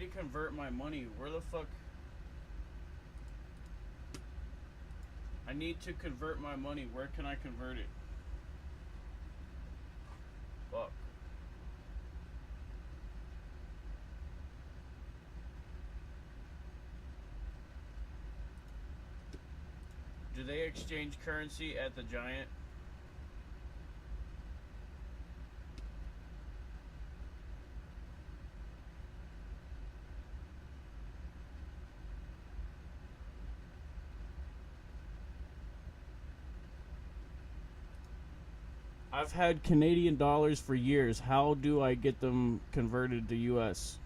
to convert my money. Where the fuck? I need to convert my money. Where can I convert it? Fuck. Do they exchange currency at the Giant? I've had Canadian dollars for years. How do I get them converted to US?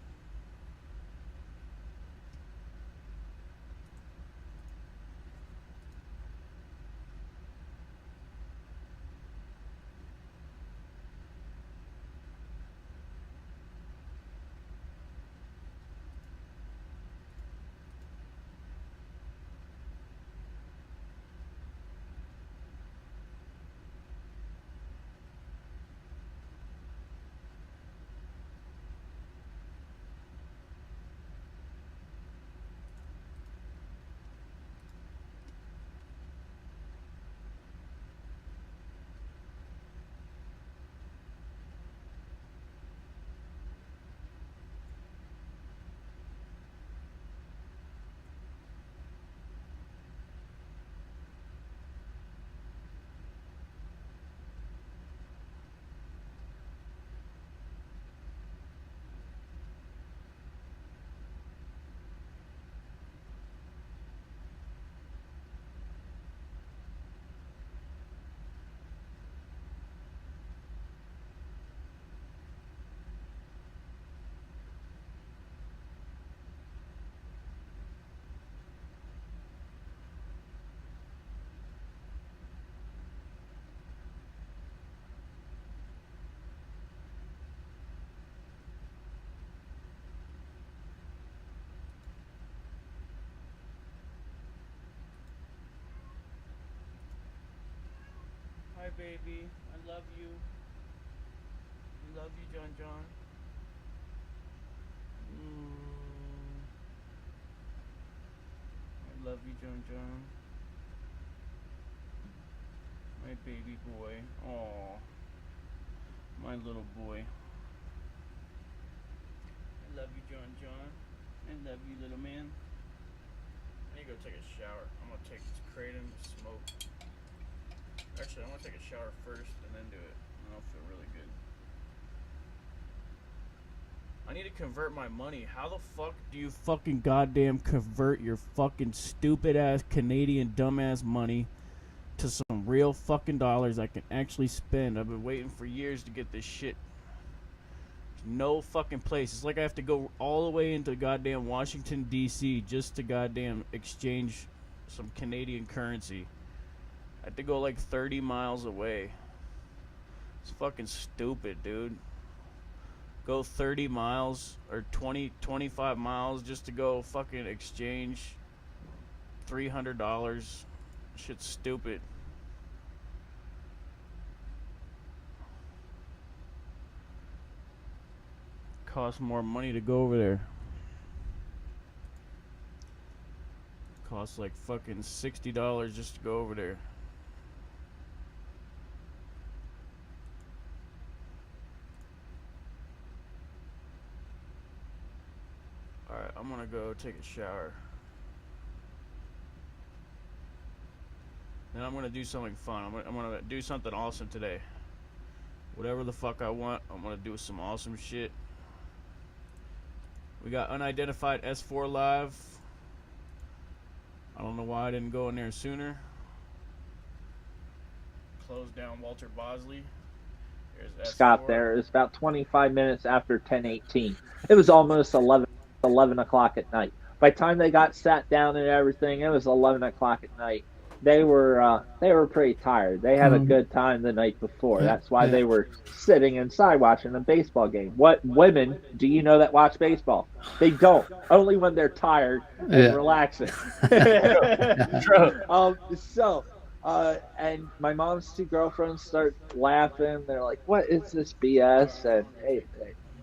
Hi, baby. I love you. I love you, John John. I love you, John John. My baby boy. Aww. My little boy. I love you, John John. I love you, little man. I need to go take a shower. I'm gonna take this kratom, smoke. Actually, I'm gonna take a shower first and then do it. And I'll feel really good. I need to convert my money. How the fuck do you fucking goddamn convert your fucking stupid ass Canadian dumbass money to some real fucking dollars I can actually spend? I've been waiting for years to get this shit. There's no fucking place. It's like I have to go all the way into goddamn Washington, D.C. just to goddamn exchange some Canadian currency. I had to go like 30 miles away. It's fucking stupid, dude. Go 30 miles or 25 miles just to go fucking exchange $300. Shit's stupid. Costs more money to go over there. Costs like fucking $60 just to go over there. Alright, I'm gonna go take a shower. Then I'm gonna do something fun. I'm gonna do something awesome today. Whatever the fuck I want, I'm gonna do some awesome shit. We got unidentified S4 live. I don't know why I didn't go in there sooner. Close down Walter Bosley. There's Scott there. It was about 25 minutes after 10:18. It was almost 11 o'clock at night. By the time they got sat down and everything, it was 11 o'clock at night. They were pretty tired. They had a good time the night before. That's why they were sitting inside watching a baseball game. What women do you know that watch baseball? They don't. Only when they're tired and relaxing. And my mom's two girlfriends start laughing. They're like, "What is this BS?" And hey,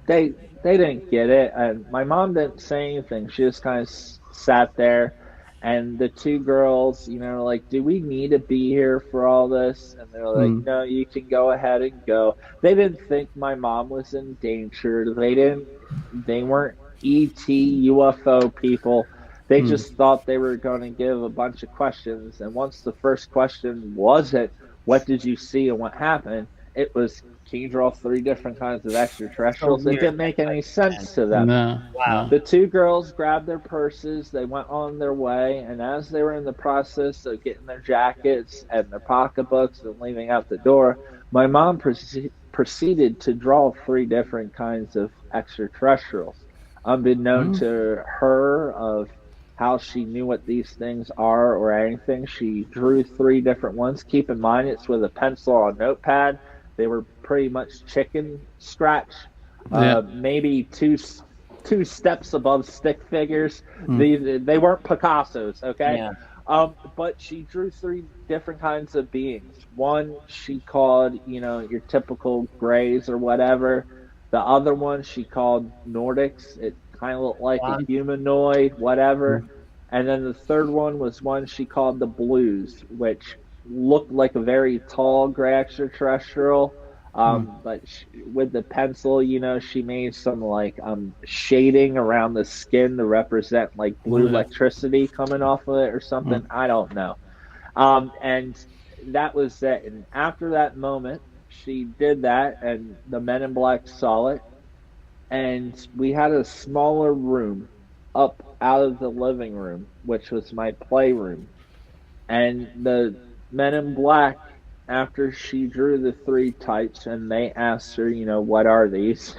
they they didn't get it, and my mom didn't say anything. She just kind of sat there, and the two girls, like, do we need to be here for all this? And they're like, Mm. no, you can go ahead and go. They didn't think my mom was in danger. They weren't ET UFO people. They Mm. just thought they were going to give a bunch of questions, and once the first question wasn't, what did you see and what happened? It was, can you draw 3 different kinds of extraterrestrials? So It weird. didn't make any sense to them. No. Wow. The two girls grabbed their purses, they went on their way, and as they were in the process of getting their jackets and their pocketbooks and leaving out the door, my mom proceeded to draw 3 different kinds of extraterrestrials. Unbeknown to her of how she knew what these things are or anything, she drew 3 different ones. Keep in mind, it's with a pencil or a notepad. They were pretty much chicken scratch, maybe two steps above stick figures. They weren't Picassos, okay? Yeah. But she drew 3 different kinds of beings. One she called, your typical grays or whatever. The other one she called Nordics. It kind of looked like a humanoid, whatever. And then the third one was one she called the Blues, which looked like a very tall gray extraterrestrial. But with the pencil, she made some like shading around the skin to represent like blue electricity coming off of it or something. I don't know. And that was it. And after that moment, she did that, and the Men in Black saw it. And we had a smaller room up out of the living room, which was my playroom. And the Men in Black, after she drew the 3 types and they asked her, what are these?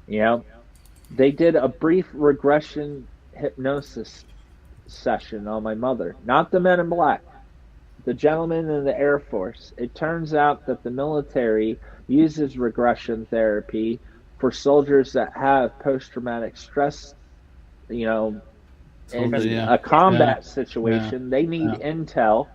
They did a brief regression hypnosis session on my mother. Not the Men in Black, the gentleman in the Air Force. It turns out that the military uses regression therapy for soldiers that have post-traumatic stress, in a combat situation. They need intel.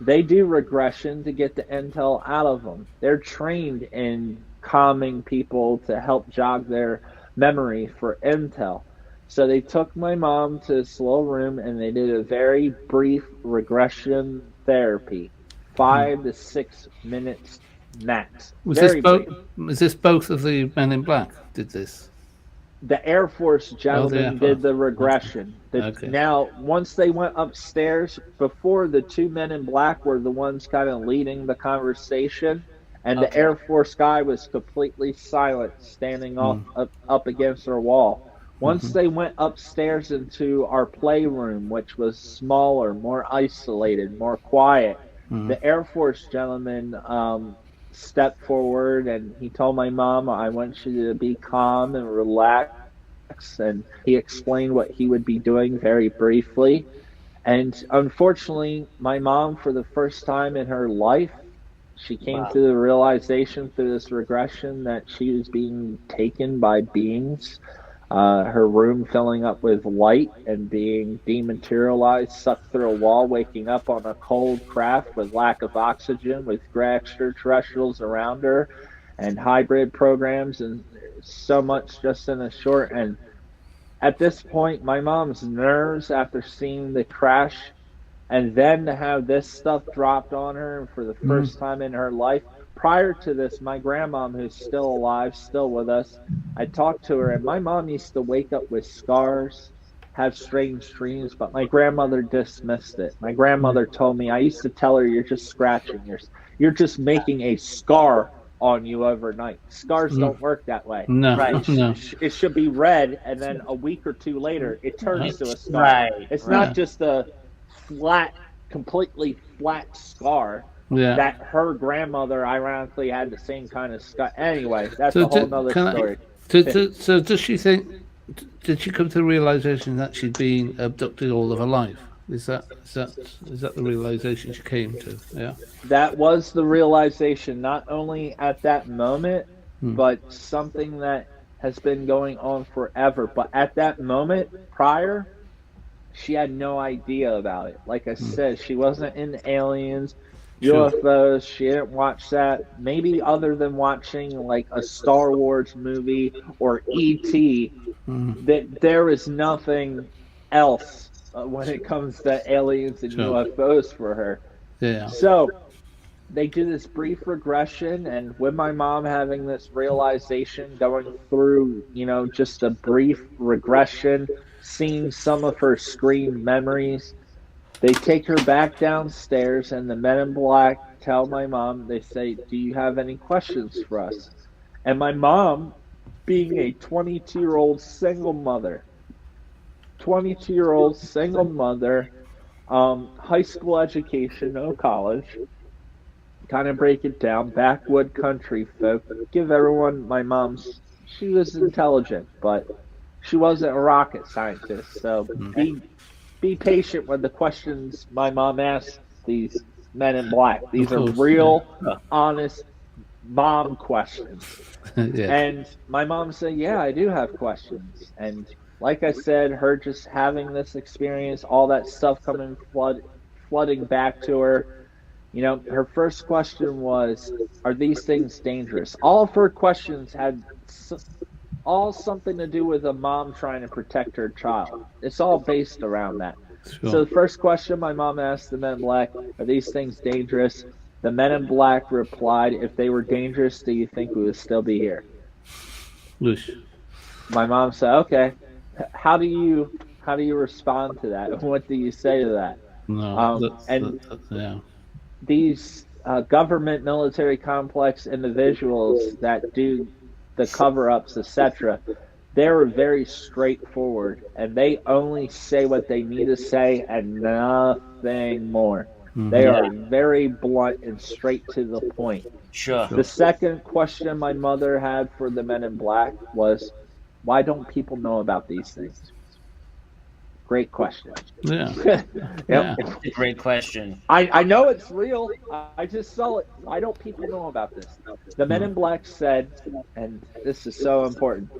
They do regression to get the intel out of them. They're trained in calming people to help jog their memory for intel. So they took my mom to a slow room and they did a very brief regression therapy, 5 to 6 minutes max. Was this both of the Men in Black did this? The Air Force gentleman did the regression. Now, once they went upstairs, before the 2 Men in Black were the ones kind of leading the conversation, and the Air Force guy was completely silent, standing up against their wall. Once they went upstairs into our playroom, which was smaller, more isolated, more quiet, the Air Force gentleman stepped forward and he told my mom, I want you to be calm and relax. And he explained what he would be doing very briefly. And unfortunately, my mom, for the first time in her life, she came to the realization through this regression that she was being taken by beings. Her room filling up with light and being dematerialized, sucked through a wall, waking up on a cold craft with lack of oxygen, with gray extraterrestrials around her, and hybrid programs, and so much just in a short. And at this point, my mom's nerves after seeing the crash, and then to have this stuff dropped on her for the first time in her life. Prior to this, my grandmom, who's still alive, still with us, I talked to her, and my mom used to wake up with scars, have strange dreams, but my grandmother dismissed it. My grandmother told me, I used to tell her, you're just scratching, you're just making a scar on you overnight. Scars don't work that way. No, right? No. It should be red, and then a week or 2 later, it turns to a scar. Right. It's not just a completely flat scar. That her grandmother ironically had the same kind of scar. Anyway, that's a whole nother story. So does she think, did she come to the realization that she'd been abducted all of her life? Is that the realization she came to? Yeah. That was the realization, not only at that moment, but something that has been going on forever. But at that moment prior, she had no idea about it. Like I said, she wasn't into aliens. Sure. UFOs. She didn't watch that. Maybe other than watching like a Star Wars movie or ET, that there is nothing else when it comes to aliens and Sure. UFOs for her. Yeah. So they do this brief regression, and with my mom having this realization, going through, just a brief regression, seeing some of her screen memories, they take her back downstairs, and the men in black tell my mom, they say, "Do you have any questions for us?" And my mom, being a 22-year-old single mother, high school education, no college, kind of break it down, backwood country folk, give everyone my mom's, she was intelligent, but she wasn't a rocket scientist, so be patient with the questions my mom asked these men in black. These are real, honest mom questions. Yeah. And my mom said, "Yeah, I do have questions." And like I said, her just having this experience, all that stuff coming flooding back to her. Her first question was, "Are these things dangerous?" All of her questions had all something to do with a mom trying to protect her child. It's all based around that. Sure. So the first question my mom asked the men in black, "Are these things dangerous?" The men in black replied, "If they were dangerous, do you think we would still be here?" Whoosh. My mom said, "Okay, how do you respond to that? What do you say to that?" No. Yeah. These government military complex individuals that do the cover-ups, etc., they're very straightforward, and they only say what they need to say and nothing more. They are very blunt and straight to the point. Sure. The second question my mother had for the men in black was, "Why don't people know about these things?" Great question. Yeah. Yep. Yeah. It's a great question. I know it's real. I just saw it. Why don't people know about this? The men in black said, and this is so important,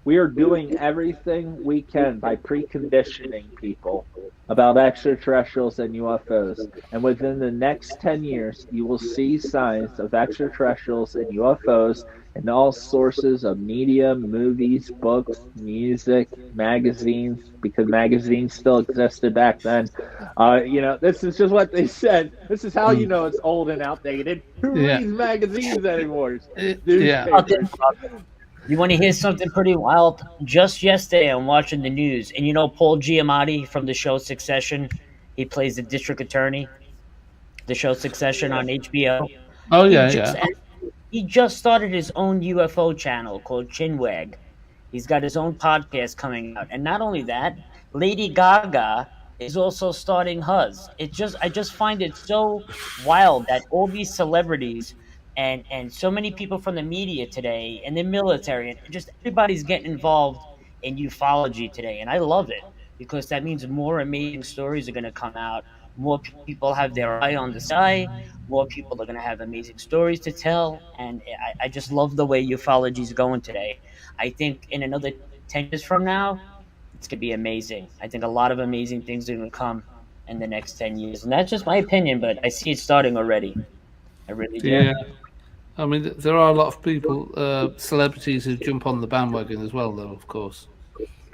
"We are doing everything we can by preconditioning people about extraterrestrials and UFOs. And within the next 10 years, you will see signs of extraterrestrials and UFOs in all sources of media, movies, books, music, magazines," because magazines still existed back then. This is just what they said. This is how you know it's old and outdated. Who reads magazines anymore? Newspapers. You want to hear something pretty wild? Just yesterday, I'm watching the news, and Paul Giamatti from the show Succession. He plays the district attorney. The show Succession on HBO. Oh yeah, He just started his own UFO channel called Chinwag. He's got his own podcast coming out, and not only that, Lady Gaga is also starting hers. I just find it so wild that all these celebrities and so many people from the media today and the military and just everybody's getting involved in ufology today, and I love it because that means more amazing stories are going to come out. More people have their eye on the sky. More people are going to have amazing stories to tell, and I just love the way ufology is going today. I think in another 10 years from now, it's going to be amazing. I think a lot of amazing things are going to come in the next 10 years, and that's just my opinion, but I see it starting already. I really do. Yeah. I mean, there are a lot of people, celebrities who jump on the bandwagon as well, though, of course.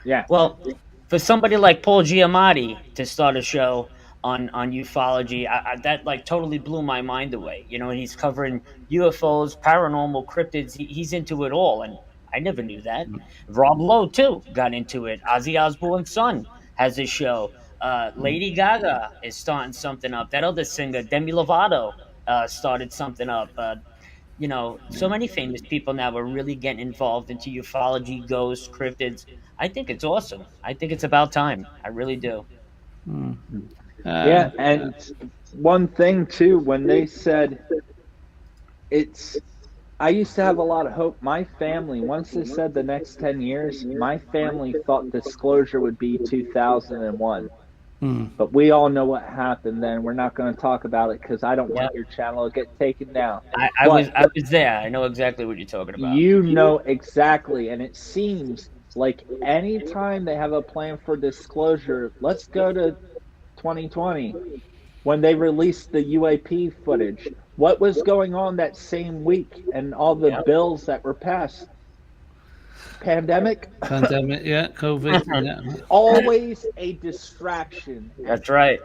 Yeah. Well, for somebody like Paul Giamatti to start a show on ufology, that like totally blew my mind away. He's covering UFOs, paranormal cryptids. He's into it all, and I never knew that. Rob Lowe too got into it. Ozzy Osbourne's son has a show. Lady Gaga is starting something up. That other singer, Demi Lovato, started something up. So many famous people now are really getting involved into ufology, ghosts, cryptids. I think it's awesome. I think it's about time. I really do. Yeah, and one thing too, when they said I used to have a lot of hope. My family, once they said the next 10 years, my family thought disclosure would be 2001. But we all know what happened then. We're not going to talk about it because I don't want your channel to get taken down. I was there. I know exactly what you're talking about. You know exactly. And it seems like anytime they have a plan for disclosure, let's go to 2020. when they released the UAP footage, what was going on that same week and all the bills that were passed? Pandemic? Pandemic, yeah, COVID. Yeah. Always a distraction. That's right.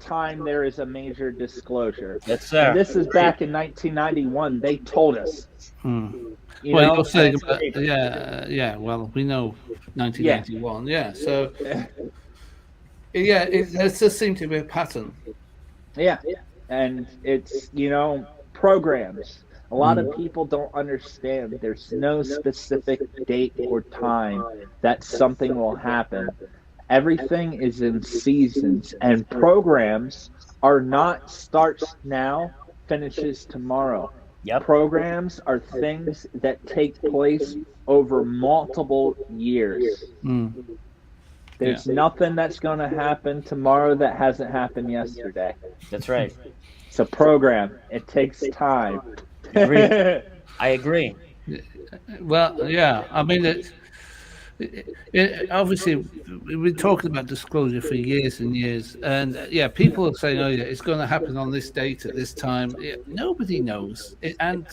Time there is a major disclosure. Yes, sir. And this is back in 1991. They told us. Well, know, you're saying about, yeah. Well, we know 1991. Yeah. So, yeah, it does seem to be a pattern. Yeah, and it's programs. A lot of people don't understand. There's no specific date or time that something will happen. Everything is in seasons, and programs are not starts now, finishes tomorrow. Yep. Programs are things that take place over multiple years. There's nothing that's going to happen tomorrow that hasn't happened yesterday. That's right. It's a program. It takes time. I agree. Well, yeah. I mean, obviously, we've been talking about disclosure for years and years, and yeah, people are saying, "Oh, yeah, it's going to happen on this date at this time." Yeah, nobody knows, and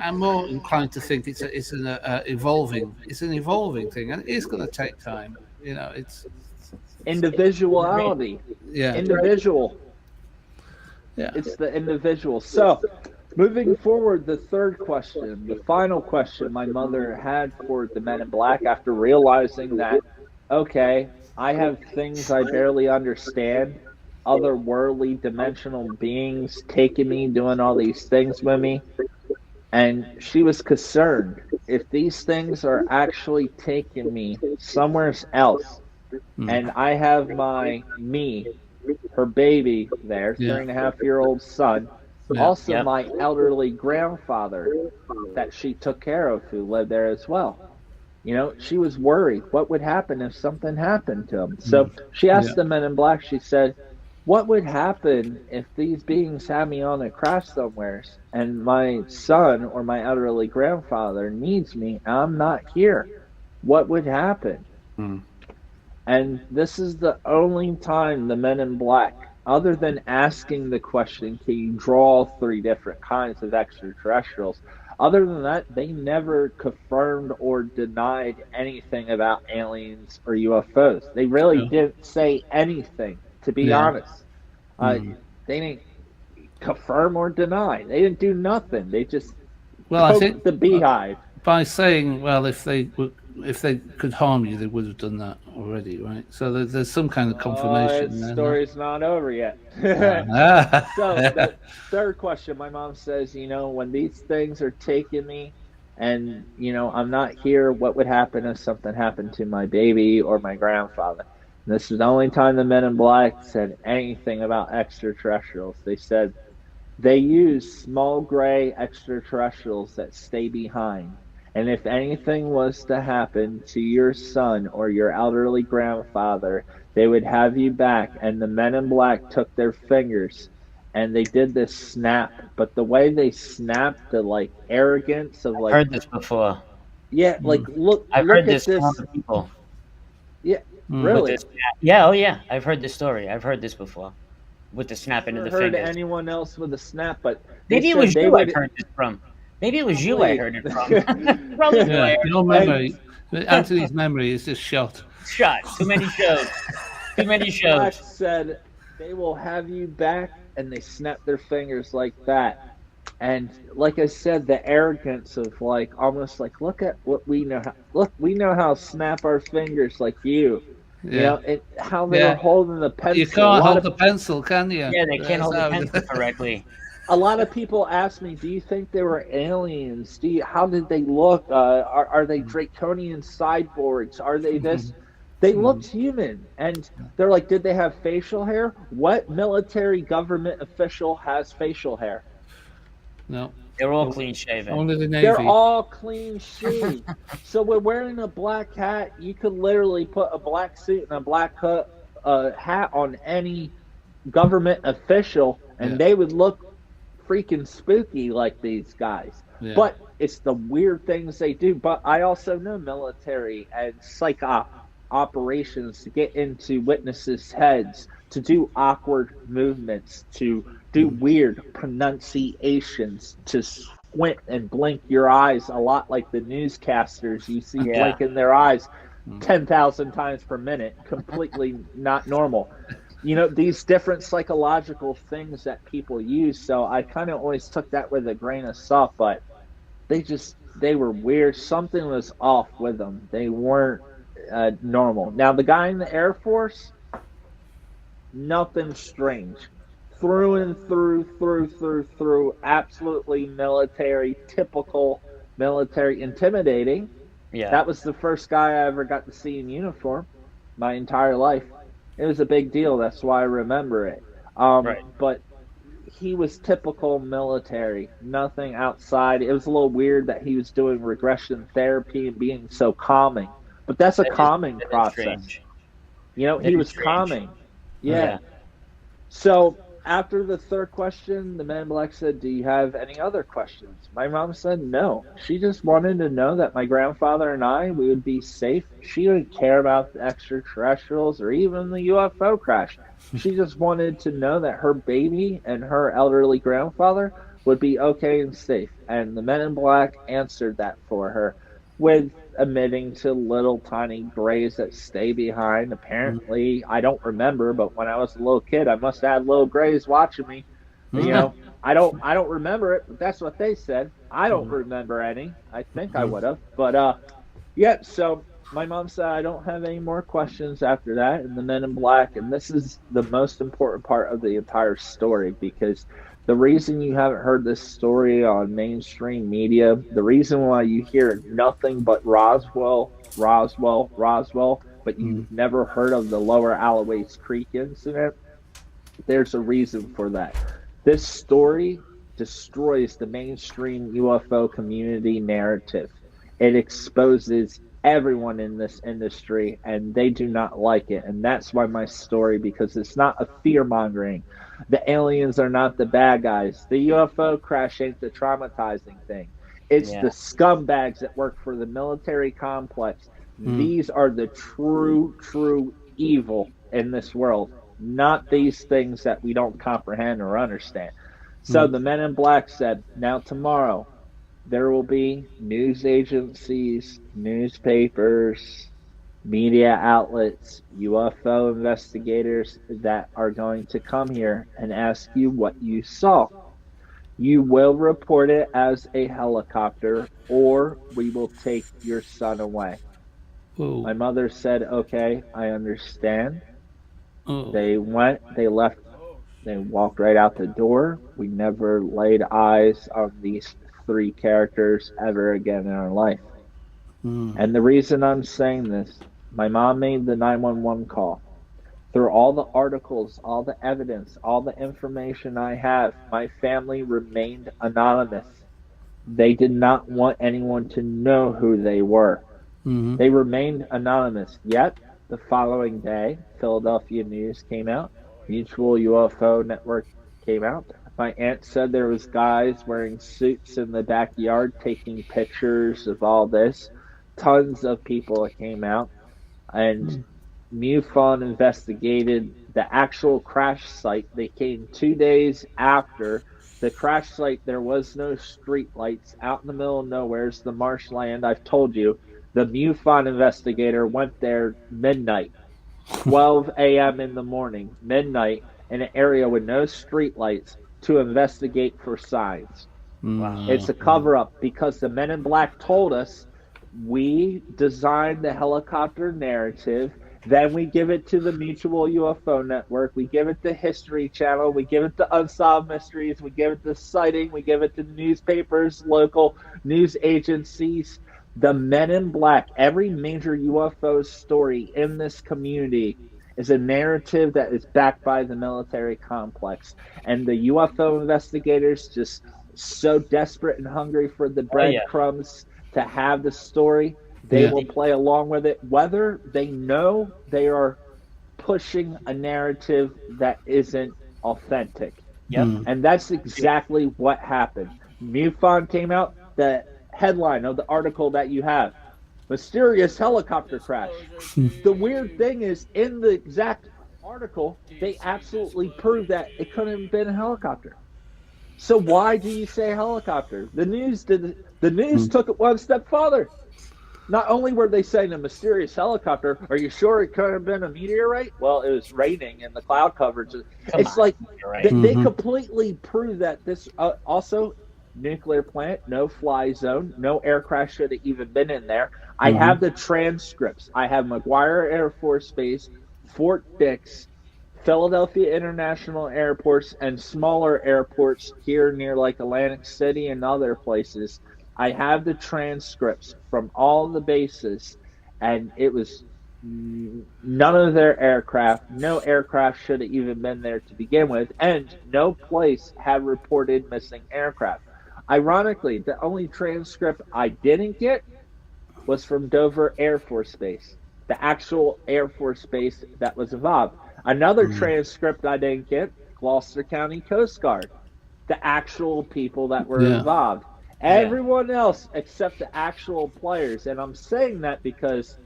I'm more inclined to think it's an evolving thing, and it is going to take time. It's individuality. Yeah, individual. Yeah, it's the individual. So, moving forward, the third question, the final question my mother had for the Men in Black after realizing that, okay, I have things I barely understand, otherworldly dimensional beings taking me, doing all these things with me, and she was concerned if these things are actually taking me somewhere else, and I have her baby there, 3.5-year-old son, also my elderly grandfather that she took care of who lived there as well. She was worried. What would happen if something happened to him? So she asked the Men in Black, she said, what would happen if these beings had me on a craft somewhere and my son or my elderly grandfather needs me and I'm not here? What would happen? And this is the only time the Men in Black, other than asking the question, can you draw 3 different kinds of extraterrestrials? Other than that, they never confirmed or denied anything about aliens or UFOs. They really didn't say anything, to be honest. They didn't confirm or deny. They didn't do nothing. They just I think the beehive. By saying, well, if they could harm you, they would have done that already, right? So there's some kind of confirmation. The story's not over yet. So the third question, my mom says, when these things are taking me and, I'm not here, what would happen if something happened to my baby or my grandfather? And this is the only time the Men in Black said anything about extraterrestrials. They said they use small gray extraterrestrials that stay behind. And if anything was to happen to your son or your elderly grandfather, they would have you back. And the Men in Black took their fingers and they did this snap. But the way they snapped, the arrogance of I've heard this before. Yeah, look. I've look heard at this from other people. Yeah, really. Yeah, oh yeah. I've heard this story. I've heard this before. With the snapping of the fingers. I've heard anyone else with a snap, but maybe it was you I've heard this from. Maybe it was you I heard it from. Probably. Your memory, Anthony's memory is just shot. Shot. Too many shows. Too many shows. Black said they will have you back, and they snapped their fingers like that. And like I said, the arrogance of almost look at what we know. We know how to snap our fingers like you. How they're holding the pencil. You can't hold the pencil, can you? Yeah, they can't hold the pencil correctly. A lot of people ask me, do you think they were aliens? How did they look? Are they draconian cyborgs? Are they this? They looked human. And they're like, did they have facial hair? What military government official has facial hair? No. They're all clean shaven. Only the Navy. They're all clean shaved. So we're wearing a black hat. You could literally put a black suit and a black hat on any government official, and they would look freaking spooky like these guys. But it's the weird things they do. But I also know military and psych operations to get into witnesses' heads to do awkward movements, to do weird pronunciations, to squint and blink your eyes a lot like the newscasters you see blinking their eyes 10,000 times per minute, completely not normal. You know, these different psychological things that people use. So I kind of always took that with a grain of salt, but they were weird. Something was off with them. They weren't normal. Now, the guy in the Air Force, nothing strange. Through and through, absolutely military, typical military, intimidating. Yeah. That was the first guy I ever got to see in uniform my entire life. It was a big deal. That's why I remember it. Right. But he was typical military, nothing outside. It was a little weird that he was doing regression therapy and being so calming. But that's a calming process. Strange. You know, he was calming. Yeah. So after the third question, the man in black said, "Do you have any other questions?" My mom said no. She just wanted to know that my grandfather and we would be safe. She didn't care about the extraterrestrials or even the UFO crash. She just wanted to know that her baby and her elderly grandfather would be okay and safe. And the men in black answered that for her with admitting to little tiny grays that stay behind. Apparently, I don't remember, but when I was a little kid, I must have had little grays watching me. You know, I don't remember it, but that's what they said. I don't remember any. I think I would have, but yeah. So my mom said I don't have any more questions after that, and the men in black. And this is the most important part of the entire story, because the reason you haven't heard this story on mainstream media, the reason why you hear nothing but Roswell, but you've never heard of the Lower Alloways Creek incident, there's a reason for that. This story destroys the mainstream UFO community narrative. It exposes everyone in this industry, and they do not like it. And that's why my story, because it's not a fear-mongering. The aliens are not the bad guys. The UFO crash ain't the traumatizing thing. It's the scumbags that work for the military complex. These are the true evil in this world, not these things that we don't comprehend or understand. So the men in black said, now tomorrow, there will be news agencies, newspapers, media outlets, UFO investigators that are going to come here and ask you what you saw. You will report it as a helicopter, or we will take your son away. Whoa. My mother said, okay, I understand. Oh. They went, they left, they walked right out the door. We never laid eyes on these three characters ever again in our life. And the reason I'm saying this, my mom made the 911 call. Through all the articles, all the evidence, all the information I have, my family remained anonymous. They did not want anyone to know who they were. They remained anonymous. Yet, the following day, Philadelphia News came out, Mutual UFO Network came out. My aunt said there was guys wearing suits in the backyard taking pictures of all this. Tons of people came out. And MUFON investigated the actual crash site. They came 2 days after the crash site. There was no street lights out in the middle of nowhere. It's the marshland. I've told you. The MUFON investigator went there midnight, 12 a.m. in the morning, midnight, in an area with no street lights to investigate for signs. Wow. It's a cover-up because the men in black told us we designed the helicopter narrative, then we give it to the Mutual UFO Network, we give it to History Channel, we give it to Unsolved Mysteries, we give it to Sighting, we give it to newspapers, local news agencies. The men in black, every major UFO story in this community is a narrative that is backed by the military complex. And the UFO investigators, just so desperate and hungry for the breadcrumbs to have the story, they will play along with it, whether they know they are pushing a narrative that isn't authentic. And that's exactly what happened. MUFON came out, the headline of the article that you have, mysterious helicopter crash. The weird thing is, in the exact article, they absolutely proved that it couldn't have been a helicopter. So why do you say helicopter? The news took it one step further. Not only were they saying a mysterious helicopter, are you sure it could have been a meteorite? Well, it was raining and the cloud coverage. It's like they completely proved that this also nuclear plant, no fly zone, no aircraft should have even been in there. I have the transcripts. I have McGuire Air Force Base, Fort Dix, Philadelphia International Airports, and smaller airports here near like Atlantic City and other places. I have the transcripts from all the bases, and it was none of their aircraft. No aircraft should have even been there to begin with, and no place had reported missing aircraft. Ironically, the only transcript I didn't get was from Dover Air Force Base, the actual Air Force Base that was involved. Another transcript I didn't get, Gloucester County Coast Guard, the actual people that were involved. Everyone else except the actual players. And I'm saying that because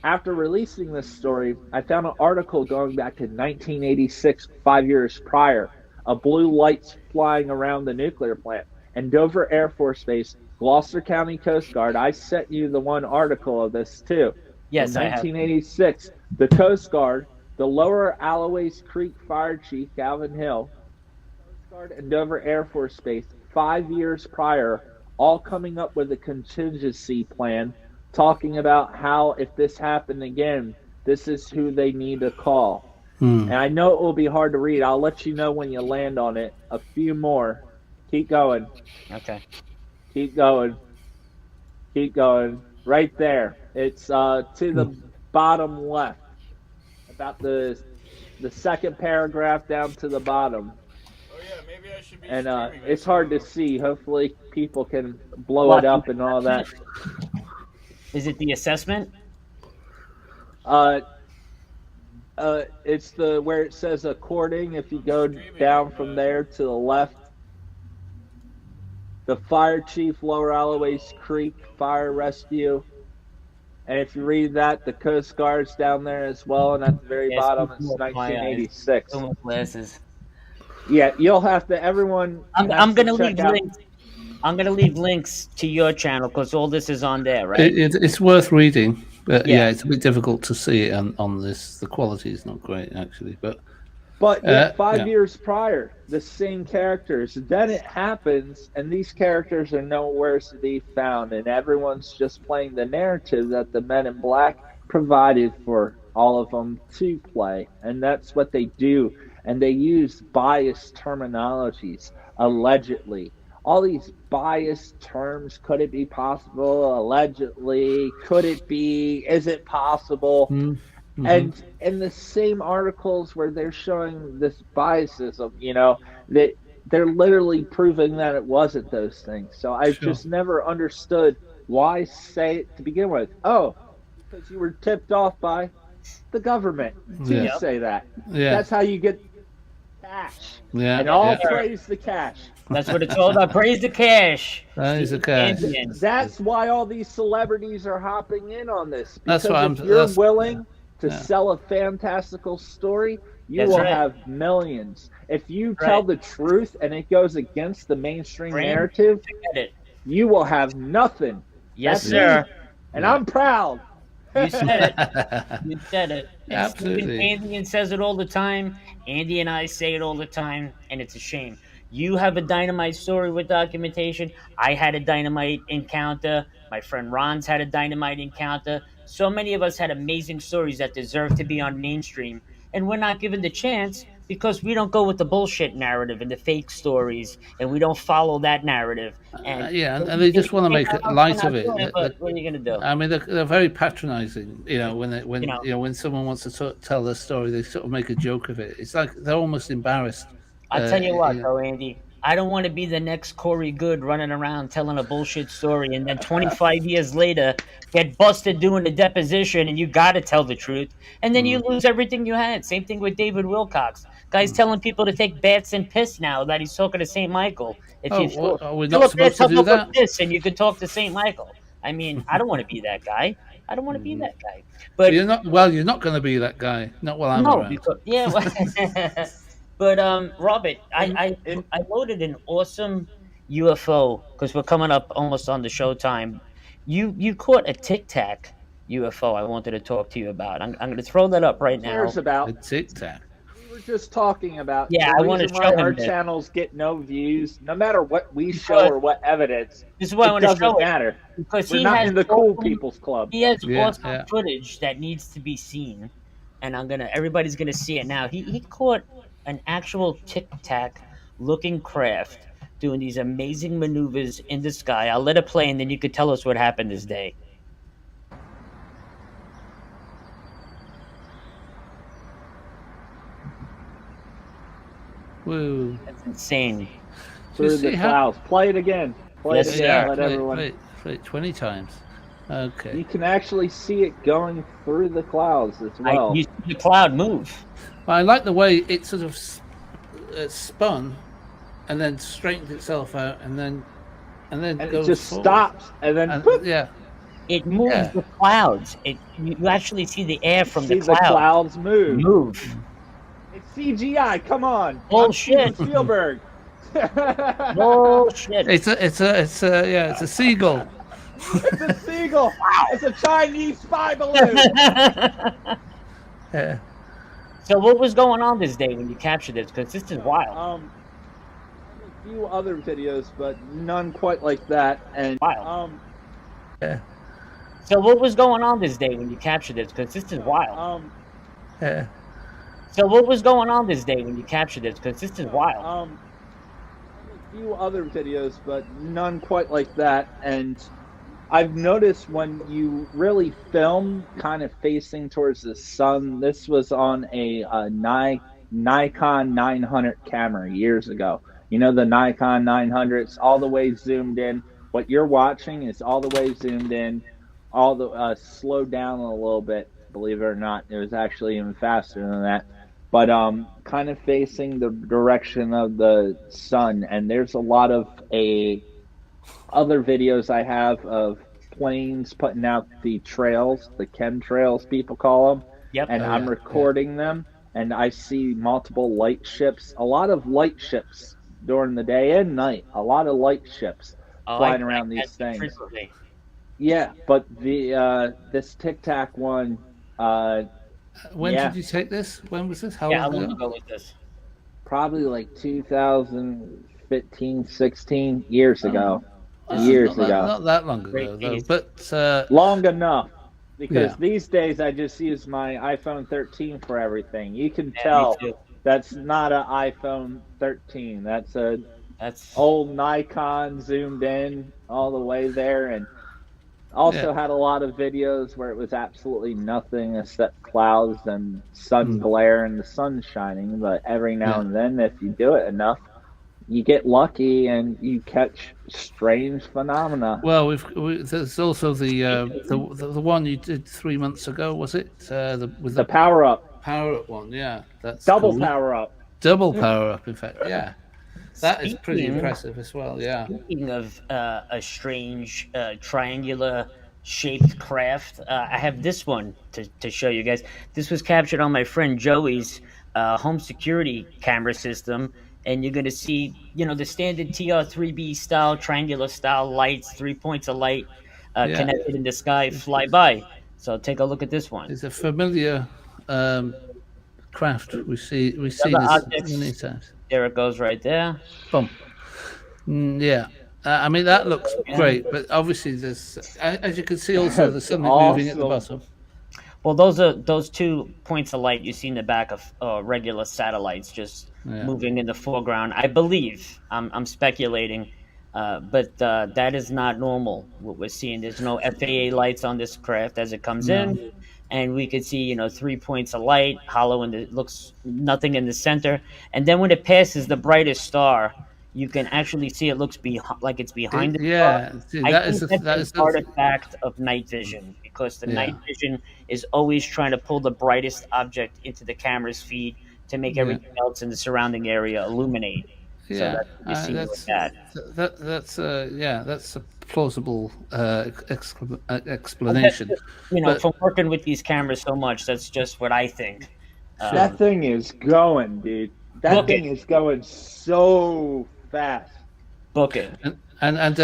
after releasing this story, I found an article going back to 1986, 5 years prior, of blue lights flying around the nuclear plant. And Dover Air Force Base, Gloucester County Coast Guard, I sent you the one article of this too. Yes, in 1986, the Coast Guard, the Lower Alloways Creek Fire Chief, Calvin Hill, Coast Guard, and Dover Air Force Base, 5 years prior, all coming up with a contingency plan, talking about how if this happened again, this is who they need to call. And I know it will be hard to read. I'll let you know when you land on it. A few more. Keep going. Okay. Keep going. Keep going. Right there. It's to the bottom left. About the second paragraph down to the bottom. Oh yeah, maybe I should be. And it's hard to see. Hopefully people can blow it up and all that. Is it the assessment? It's the where it says according. If you go down from there to the left, the Fire Chief, Lower Alloways Creek Fire Rescue. And if you read that, the Coast Guard's down there as well, and at the very bottom it's 1986. Glasses. Yeah, you'll have to. Everyone. I'm gonna leave links. I'm gonna leave links to your channel because all this is on there, right? It's worth reading, but yeah, it's a bit difficult to see it on this. The quality is not great actually, but 5 years prior, the same characters. Then it happens, and these characters are nowhere to be found, and everyone's just playing the narrative that the Men in Black provided for all of them to play, and that's what they do. And they use biased terminologies, allegedly. All these biased terms. Could it be possible? Allegedly. Could it be? Is it possible? And in the same articles where they're showing this biasism, that they're literally proving that it wasn't those things. So I've just never understood why say it to begin with. Oh, because you were tipped off by the government to say that. That's how you get cash. And all praise the cash. That's what it's all about. Praise the cash. Praise the cash. That's why all these celebrities are hopping in on this. Because that's why if you're willing to sell a fantastical story, you will have millions. If you tell the truth and it goes against the mainstream narrative, you will have nothing. Yes, sir. And I'm proud. You said it. You said it. And Absolutely. Andy says it all the time. Andy and I say it all the time, and it's a shame. You have a dynamite story with documentation. I had a dynamite encounter. My friend Ron's had a dynamite encounter. So many of us had amazing stories that deserve to be on mainstream, and we're not given the chance because we don't go with the bullshit narrative and the fake stories, and we don't follow that narrative. And and they just want to make light of it. But what are you gonna do? I mean, they're very patronizing. When someone wants to tell their story, they sort of make a joke of it. It's like they're almost embarrassed. I'll tell you what, though, Andy. I don't want to be the next Corey Good running around telling a bullshit story and then 25 years later get busted doing a deposition and you got to tell the truth. And then you lose everything you had. Same thing with David Wilcox. Guy's telling people to take baths and piss now that he's talking to St. Michael. Are we not supposed to do that? Piss and you can talk to St. Michael. I mean, I don't want to be that guy. I don't want to be that guy. But You're not. Well, you're not going to be that guy. Not while I'm no, around. because yeah. But Robert, And I loaded an awesome UFO because we're coming up almost on the show time. You caught a Tic Tac UFO. I wanted to talk to you about. I'm going to throw that up right who now. cares about? A Tic Tac. We were just talking about Yeah, the I wanna reason show why him our this. channels get no views, no matter what we show Because- or what evidence. This is why I It want to doesn't show it matter. because We're he not has in the cool awesome- people's club. He has Yeah, awesome yeah. footage that needs to be seen, and everybody's gonna see it now. He caught an actual Tic Tac looking craft doing these amazing maneuvers in the sky. I'll let it play, and then you could tell us what happened this day. Woo. That's insane. Through see the how- clouds. Play it again. Play Yes, it sir. again. Let play, everyone. play it 20 times. Okay. You can actually see it going through the clouds as well. You see the cloud move. I like the way it sort of spun, and then straightened itself out, and then and it goes just forward. stops, and then And, boop, yeah. It moves Yeah. the clouds. You actually see the air from see the cloud clouds move. move. It's CGI. Come on. Bullshit. I'm Steven Spielberg. Bullshit. It's a seagull. It's a seagull. It's a Chinese spy balloon. Yeah. So what was going on this day when you captured this? Because this is wild. A few other videos, but none quite like that. And Wild. Yeah. So what was going on this day when you captured this? Because this is wild. Yeah. So what was going on this day when you captured this? Because this is wild. A few other videos, but none quite like that. And I've noticed when you really film kind of facing towards the sun, this was on a Nikon 900 camera years ago. You know, the Nikon 900's all the way zoomed in. What you're watching is all the way zoomed in, all the slowed down a little bit, believe it or not. It was actually even faster than that. But kind of facing the direction of the sun. And there's a lot of other videos I have of planes putting out the trails, the chemtrails people call them. Yep. And Oh, I'm yeah, recording them, and I see multiple light ships, a lot of light ships during the day and night, a lot of light ships flying around these things. Frequently. Yeah, but the this Tic Tac one, When Yeah. did you take this? When was this? How Yeah, I long want to ago? go with this. probably like 2015, 16 years ago. This Years is not ago. Not that long ago, Great though. piece. But Long enough. Because Yeah. these days I just use my iPhone 13 for everything. You can Yeah, tell me too. that's not an iPhone 13. That's a That's old Nikon zoomed in all the way there, and also Yeah. had a lot of videos where it was absolutely nothing except clouds and sun glare and the sun shining. But every now Yeah. and then, if you do it enough, you get lucky and you catch strange phenomena. well, there's also the one you did 3 months ago. Was it with The power up, power up one? Yeah, that's double cool. power up. Double power up. In fact, yeah, that is pretty Speaking- impressive as well. Yeah. Speaking of a strange triangular shaped craft, I have this one to show you guys. This was captured on my friend Joey's home security camera system, and you're going to see, the standard TR3B style, triangular style lights, 3 points of light Yeah. connected in the sky fly by. So take a look at this one. It's a familiar craft. We see Other this objects. many times. There it goes right there. Boom. Yeah. I mean, that looks great, but obviously there's, as you can see also, there's something moving at the Awesome. bottom. Well, those 2 points of light you see in the back of regular satellites just Yeah. moving in the foreground. I believe I'm speculating, but that is not normal. What we're seeing, there's no FAA lights on this craft as it comes in, and we could see 3 points of light, hollow in the looks nothing in the center, and then when it passes the brightest star, you can actually see it looks like it's behind the Yeah. star. See, I that think is that's that an is artifact of night vision because the Yeah. night vision is always trying to pull the brightest object into the camera's feed to make Yeah. everything else in the surrounding area illuminate. yeah. that's what you see with that. That's plausible explanation. You know, But- from working with these cameras so much, that's just what I think. That thing is going, dude. That Book thing it. is going so fast. Book it. And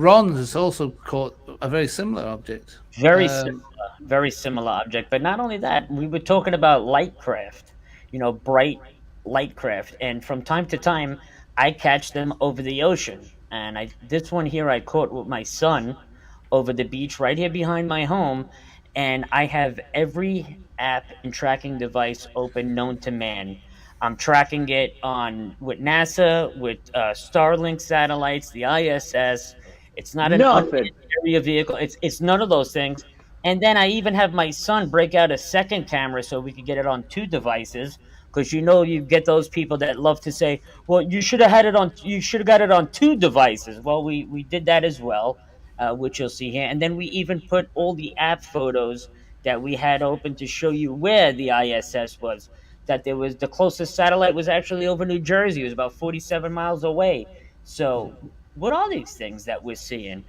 Ron has also caught a very similar object. Very similar object. But not only that, we were talking about light craft, you know, bright light craft, and from time to time, I catch them over the ocean. And this one here I caught with my son over the beach right here behind my home, and I have every app and tracking device open known to man. I'm tracking it on with NASA, with Starlink satellites, the ISS. It's not an Nothing. unmanned area vehicle. It's none of those things. And then I even have my son break out a second camera so we could get it on 2 devices. Because you know you get those people that love to say, "Well, you should have got it on 2 devices." Well, we did that as well, which you'll see here. And then we even put all the app photos that we had open to show you where the ISS was. That there was the closest satellite was actually over New Jersey. It was about 47 miles away. So what are these things that we're seeing?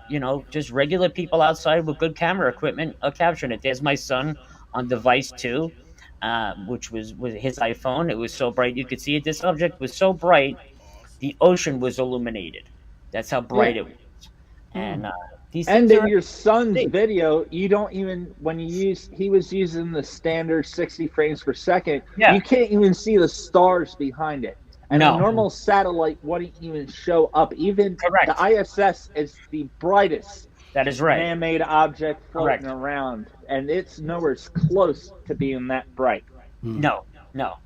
You know, just regular people outside with good camera equipment are capturing it. There's my son on device 2. Which was with his iPhone. It was so bright you could see it. This object was so bright, the ocean was illuminated. That's how bright it was. And these And things in are your son's video, you don't even he was using the standard 60 frames per second. Yeah. You can't even see the stars behind it. And No. a normal satellite wouldn't even show up. Even Correct. the ISS is the brightest that is right. man-made object floating Correct. around, and it's nowhere close to being that bright. No.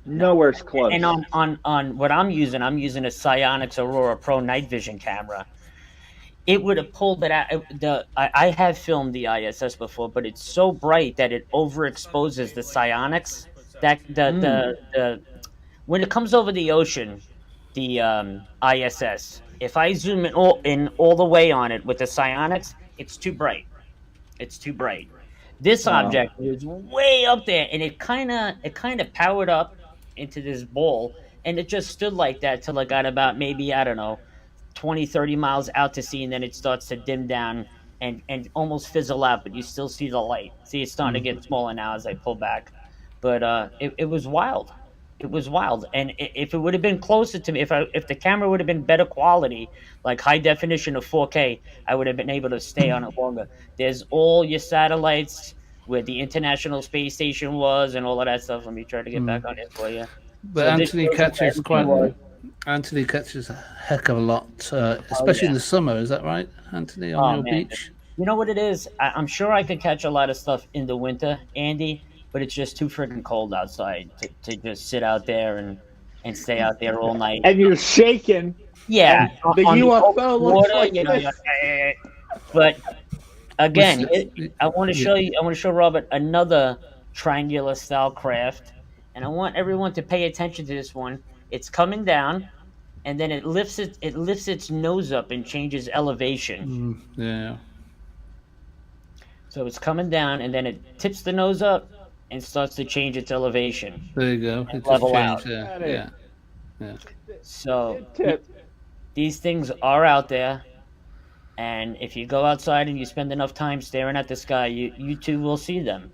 Nowhere close. And on what I'm using a Psionics Aurora Pro night vision camera. It would have pulled it out. I have filmed the ISS before, but it's so bright that it overexposes the psionics. When it comes over the ocean, the ISS. If I zoom in all the way on it with the psionics, it's too bright. It's too bright. This object is way up there, and it kind of powered up into this ball, and it just stood like that till it got about maybe, I don't know, 20, 30 miles out to sea, and then it starts to dim down and almost fizzle out, but you still see the light. See, it's starting to get smaller now as I pull back. But it was wild. It was wild. And if it would have been closer to me, if the camera would have been better quality, like high definition of 4K, I would have been able to stay on it longer. There's all your satellites where the International Space Station was and all of that stuff. Let me try to get back on it for you. But So Anthony catches a heck of a lot, especially in the summer. Is that right, Anthony, on your beach? You know what it is? I'm sure I could catch a lot of stuff in the winter, Andy, but it's just too freaking cold outside to just sit out there and stay out there all night. And you're shaking. Yeah, The UFO looks like this. But again, I want to show you. I want to show Robert another triangular style craft, and I want everyone to pay attention to this one. It's coming down, and then it lifts its nose up and changes elevation. Yeah. So it's coming down, and then it tips the nose up and starts to change its elevation. There you go. And It level just changed. out. Yeah. So Tip. these things are out there, and if you go outside and you spend enough time staring at the sky, you too will see them.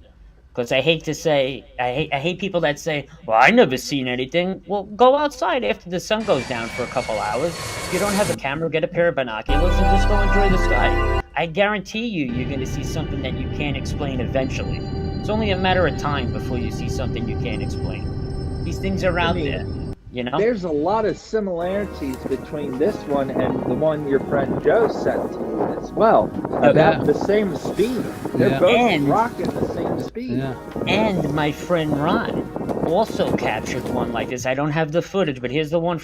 Because I hate to say, I hate people that say, "Well, I never seen anything." Well, go outside after the sun goes down for a couple hours. If you don't have a camera, get a pair of binoculars and just go enjoy the sky. I guarantee you're going to see something that you can't explain eventually. It's only a matter of time before you see something you can't explain. These things are out there, you know? There's a lot of similarities between this one and the one your friend Joe sent to you as well. About the same speed. They're both rocking the same speed. Yeah. And my friend Ron also captured one like this. I don't have the footage, but here's the one.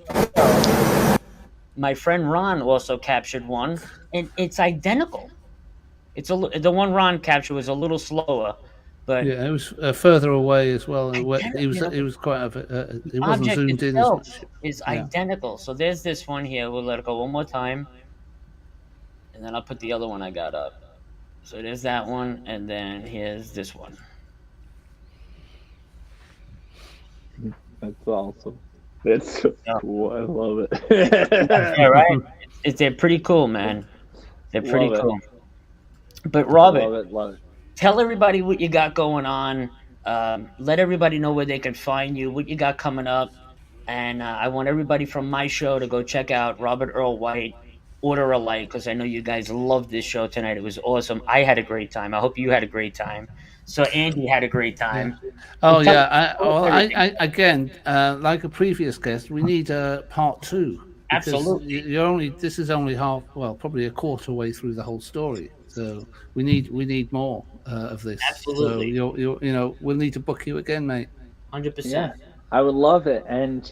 My friend Ron also captured one, and it's identical. The one Ron captured was a little slower, but Yeah, it was further away as well. It was quite it wasn't object zoomed in as itself much. is identical. So there's this one here. We'll let it go one more time, and then I'll put the other one I got up. So there's that one, and then here's this one. That's awesome. That's so cool. I love it. Yeah, right? They're pretty cool, man. They're pretty Love it. cool. But Robert, Love it. Love it. tell everybody what you got going on. Let everybody know where they can find you, what you got coming up. And I want everybody from my show to go check out Robert Earl White, Order a Light, because I know you guys loved this show tonight. It was awesome. I had a great time. I hope you had a great time. So Andy had a great time. Oh And tell- yeah. everything. Again, like a previous guest, we need a part two. Because Absolutely. this is only half, well, probably a quarter way through the whole story. So we need more of this. Absolutely. So we'll need to book you again, mate. 100%. Yeah, I would love it. And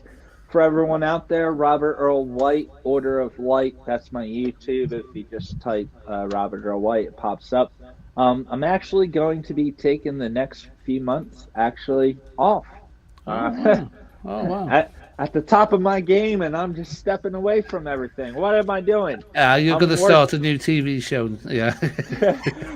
for everyone out there, Robert Earl White, Order of Light, that's my YouTube. If you just type Robert Earl White, it pops up. I'm actually going to be taking the next few months off. Oh wow. At the top of my game, and I'm just stepping away from everything. What am I doing? You're going to start a new TV show. Yeah.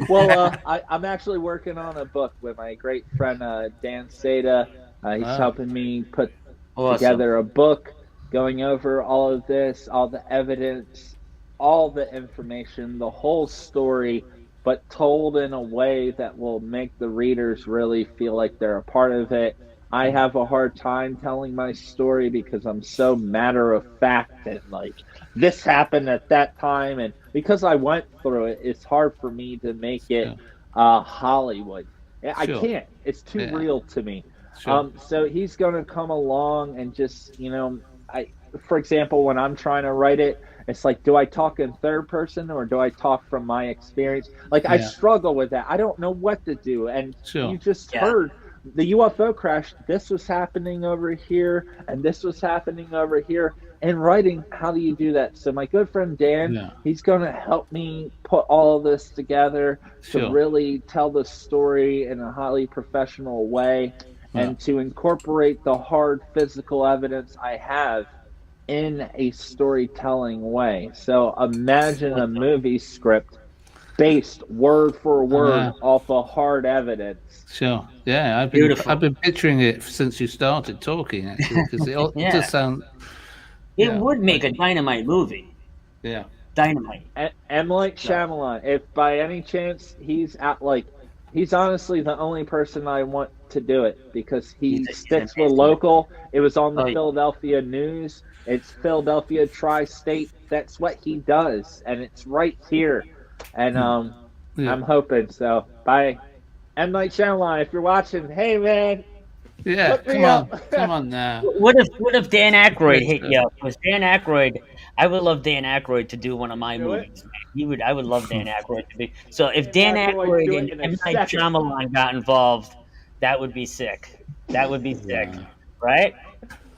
Well, I'm actually working on a book with my great friend Dan Seda. He's helping me put together a book going over all of this, all the evidence, all the information, the whole story, but told in a way that will make the readers really feel like they're a part of it. I have a hard time telling my story because I'm so matter of fact and like this happened at that time, and because I went through it, it's hard for me to make it Hollywood. I can't. It's too real to me. Sure. So he's going to come along and just, for example, when I'm trying to write it, it's like, do I talk in third person or do I talk from my experience? Like, I struggle with that. I don't know what to do. And you just heard the UFO crash. This was happening over here and this was happening over here. And writing, how do you do that? So my good friend Dan, he's going to help me put all of this together to really tell the story in a highly professional way. And to incorporate the hard physical evidence I have in a storytelling way. So imagine a movie script based word for word off of hard evidence. Sure. Yeah, I've been picturing it since you started talking, actually, because it does sound. It would make a dynamite movie. Yeah. Dynamite. M. Night Shyamalan, if by any chance he's he's honestly the only person I want to do it because he sticks with local. It was on the Philadelphia News. It's Philadelphia Tri-State. That's what he does, and it's right here. And I'm hoping so. By M. Night Shyamalan, if you're watching, hey man, yeah, come on now. What if Dan Aykroyd hit you up? Because Dan Aykroyd, I would love Dan Aykroyd to do one of my movies. I would love Dan Aykroyd to be. So if Dan Aykroyd and M. Night Shyamalan got involved, that would be sick. That would be sick, right?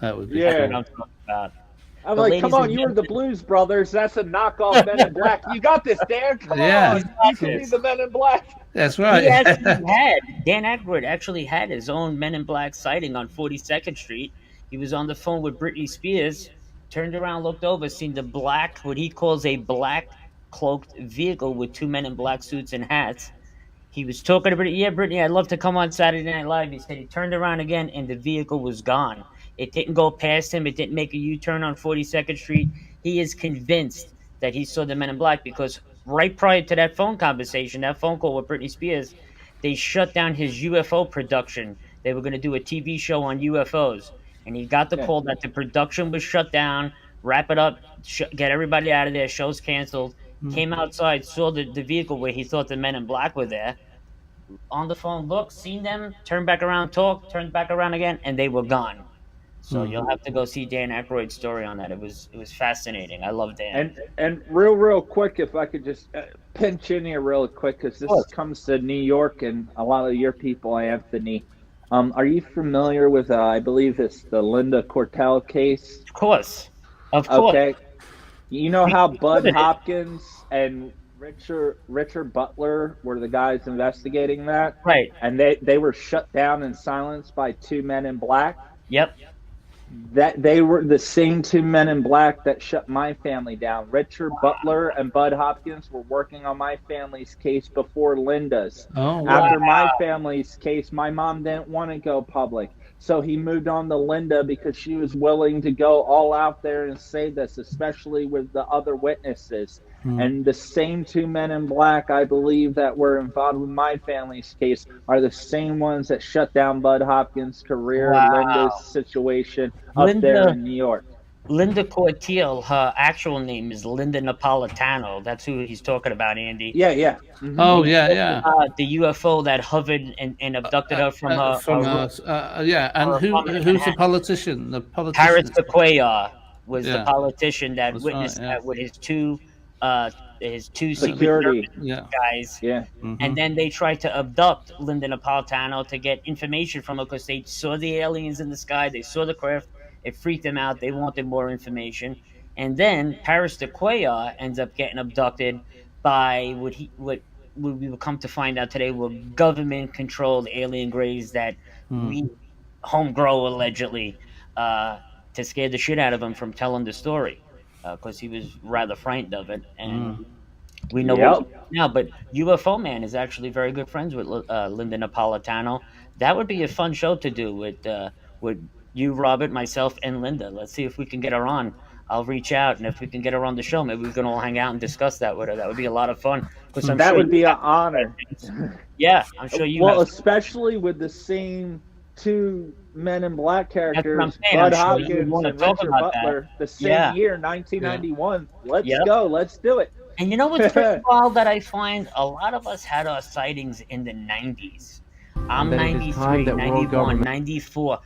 That would be Yeah. cool. That's what I'm talking about. I'm like, come on, you were the Blues Brothers. That's a knockoff Men in Black. You got this, Dan. Come on. You can be the Men in Black. That's right. He actually Dan Aykroyd actually had his own Men in Black sighting on 42nd Street. He was on the phone with Britney Spears, turned around, looked over, seen the black, what he calls a black cloaked vehicle with two men in black suits and hats. He was talking to Britney. Yeah, Britney, I'd love to come on Saturday Night Live. He said he turned around again and the vehicle was gone. It didn't go past him. It didn't make a U-turn on 42nd Street. He is convinced that he saw the Men in Black because right prior to that phone conversation, that phone call with Britney Spears, they shut down his UFO production. They were going to do a TV show on UFOs. And he got the call that the production was shut down, wrap it up, get everybody out of there, show's canceled. Came outside, saw the vehicle where he thought the Men in Black were there. On the phone, looked, seen them, turned back around, talked, turned back around again, and they were gone. So you'll have to go see Dan Aykroyd's story on that. It was fascinating. I love Dan. And real quick, if I could just pinch in here real quick, because this comes to New York and a lot of your people, Anthony. Are you familiar with, I believe it's the Linda Cortell case? Of course. Okay. You know how Bud Hopkins and Richard Butler were the guys investigating that? Right. And they were shut down and silenced by two Men in Black? Yep. That they were the same two Men in Black that shut my family down. Richard Butler and Bud Hopkins were working on my family's case before Linda's. After my family's case, my mom didn't want to go public. So he moved on to Linda because she was willing to go all out there and say this, especially with the other witnesses. And the same two men in black, I believe, that were involved with my family's case are the same ones that shut down Bud Hopkins' career, Wow. Linda's situation up there in New York. Linda Cortiel, her actual name is Linda Napolitano. That's who he's talking about, Andy. Yeah. Oh, yeah. The UFO that hovered and abducted her from her. And who's the politician? The politician. Paris Sequoia was the politician that witnessed that with his two security guys. Yeah. And then they tried to abduct Linda Napolitano to get information from her because they saw the aliens in the sky, they saw the craft, it freaked them out, they wanted more information. And then Paris Sequoia ends up getting abducted by what we will come to find out today were government-controlled alien grays that we homegrow allegedly to scare the shit out of him from telling the story because he was rather frightened of it. And we know what now, but UFO Man is actually very good friends with Linda Napolitano. That would be a fun show to do with you, Robert, myself, and Linda. Let's see if we can get her on. I'll reach out, and if we can get her on the show, maybe we can all hang out and discuss that with her. That would be a lot of fun. That would be an honor. Yeah, I'm sure you. Well, especially with the same two men in black characters, Bud Hopkins and Richard Butler, the same year, 1991. Let's go. Let's do it. And you know what's pretty wild that I find? A lot of us had our sightings in the 90s. I'm 93, 91, 94.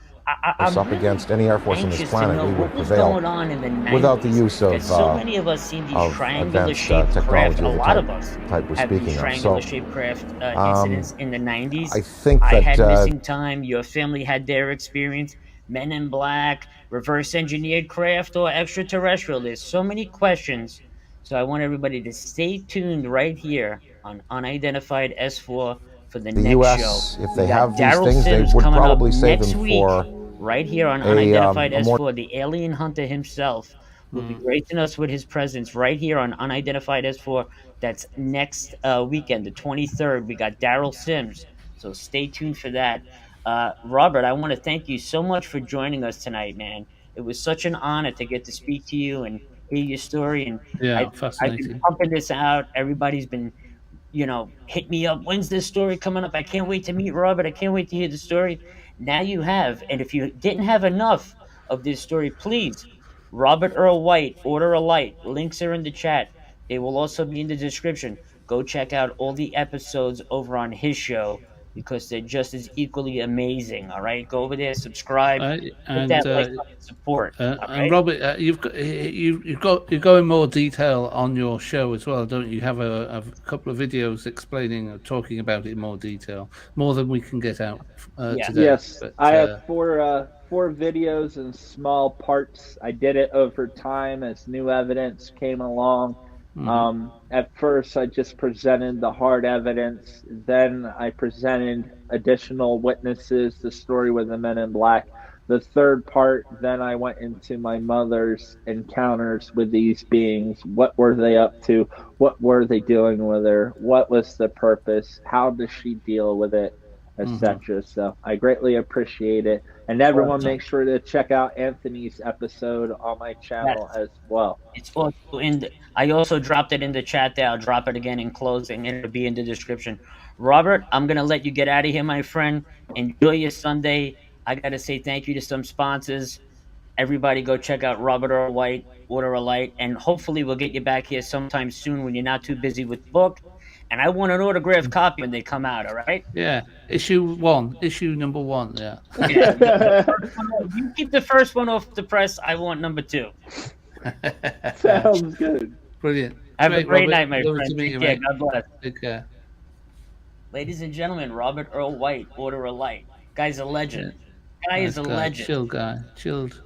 I'm up against any air force on this planet, we would prevail going on in the 90s, without the use of so many of us seen these triangular-shaped technology. craft. A lot of us type we're have speaking these of. triangular-shaped craft incidents in the 90s. I think that I had missing time. Your family had their experience. Men in Black, reverse-engineered craft, or extraterrestrial. There's so many questions. So I want everybody to stay tuned right here on Unidentified S4 for the next US, show. if they have these things, they would probably save them for right here on Unidentified S4. The alien hunter himself will be gracing us with his presence right here on Unidentified S4. That's next weekend, the 23rd. We got Daryl Sims, so stay tuned for that. Robert, I want to thank you so much for joining us tonight, man. It was such an honor to get to speak to you and hear your story. And I've been pumping this out. Everybody's been, hit me up. When's this story coming up? I can't wait to meet Robert. I can't wait to hear the story. Now you have. And if you didn't have enough of this story, please, Robert Earl White, Order a Light. Links are in the chat. They will also be in the description. Go check out all the episodes over on his show because they're just as equally amazing. All right, go over there, subscribe, hit that like button, support. And Robert, you go in more detail on your show as well, don't you? You have a couple of videos explaining or talking about it in more detail, more than we can get out today. Yes, but, I have four videos in small parts. I did it over time as new evidence came along. At first, I just presented the hard evidence. Then I presented additional witnesses, the story with the men in black. The third part, then I went into my mother's encounters with these beings. What were they up to? What were they doing with her? What was the purpose? How does she deal with it? Etc. So I greatly appreciate it. And everyone make sure to check out Anthony's episode on my channel as well. It's also I also dropped it in the chat there. I'll drop it again in closing, and it'll be in the description. Robert, I'm going to let you get out of here, my friend. Enjoy your Sunday. I got to say thank you to some sponsors. Everybody go check out Robert Earl White, Order a Light, and hopefully we'll get you back here sometime soon when you're not too busy with the book. And I want an autographed copy when they come out, all right? Yeah, issue number 1, yeah. You keep the first one off the press. I want number 2. Sounds good. Brilliant. Have a great night, my friend. Take care. God bless. Take care. Ladies and gentlemen, Robert Earl White, Order a Light. Guy's a legend. Guy is a legend. Chill guy.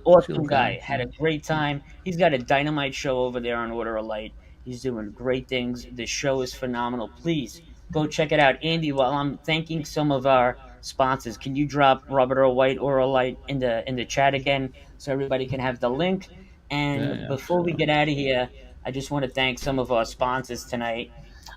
Awesome guy. Had a great time. He's got a dynamite show over there on Order a Light. He's doing great things. The show is phenomenal. Please go check it out. Andy, while I'm thanking some of our sponsors, can you drop Robert Earl White or a Light in the chat again so everybody can have the link? And before we get out of here, I just want to thank some of our sponsors tonight.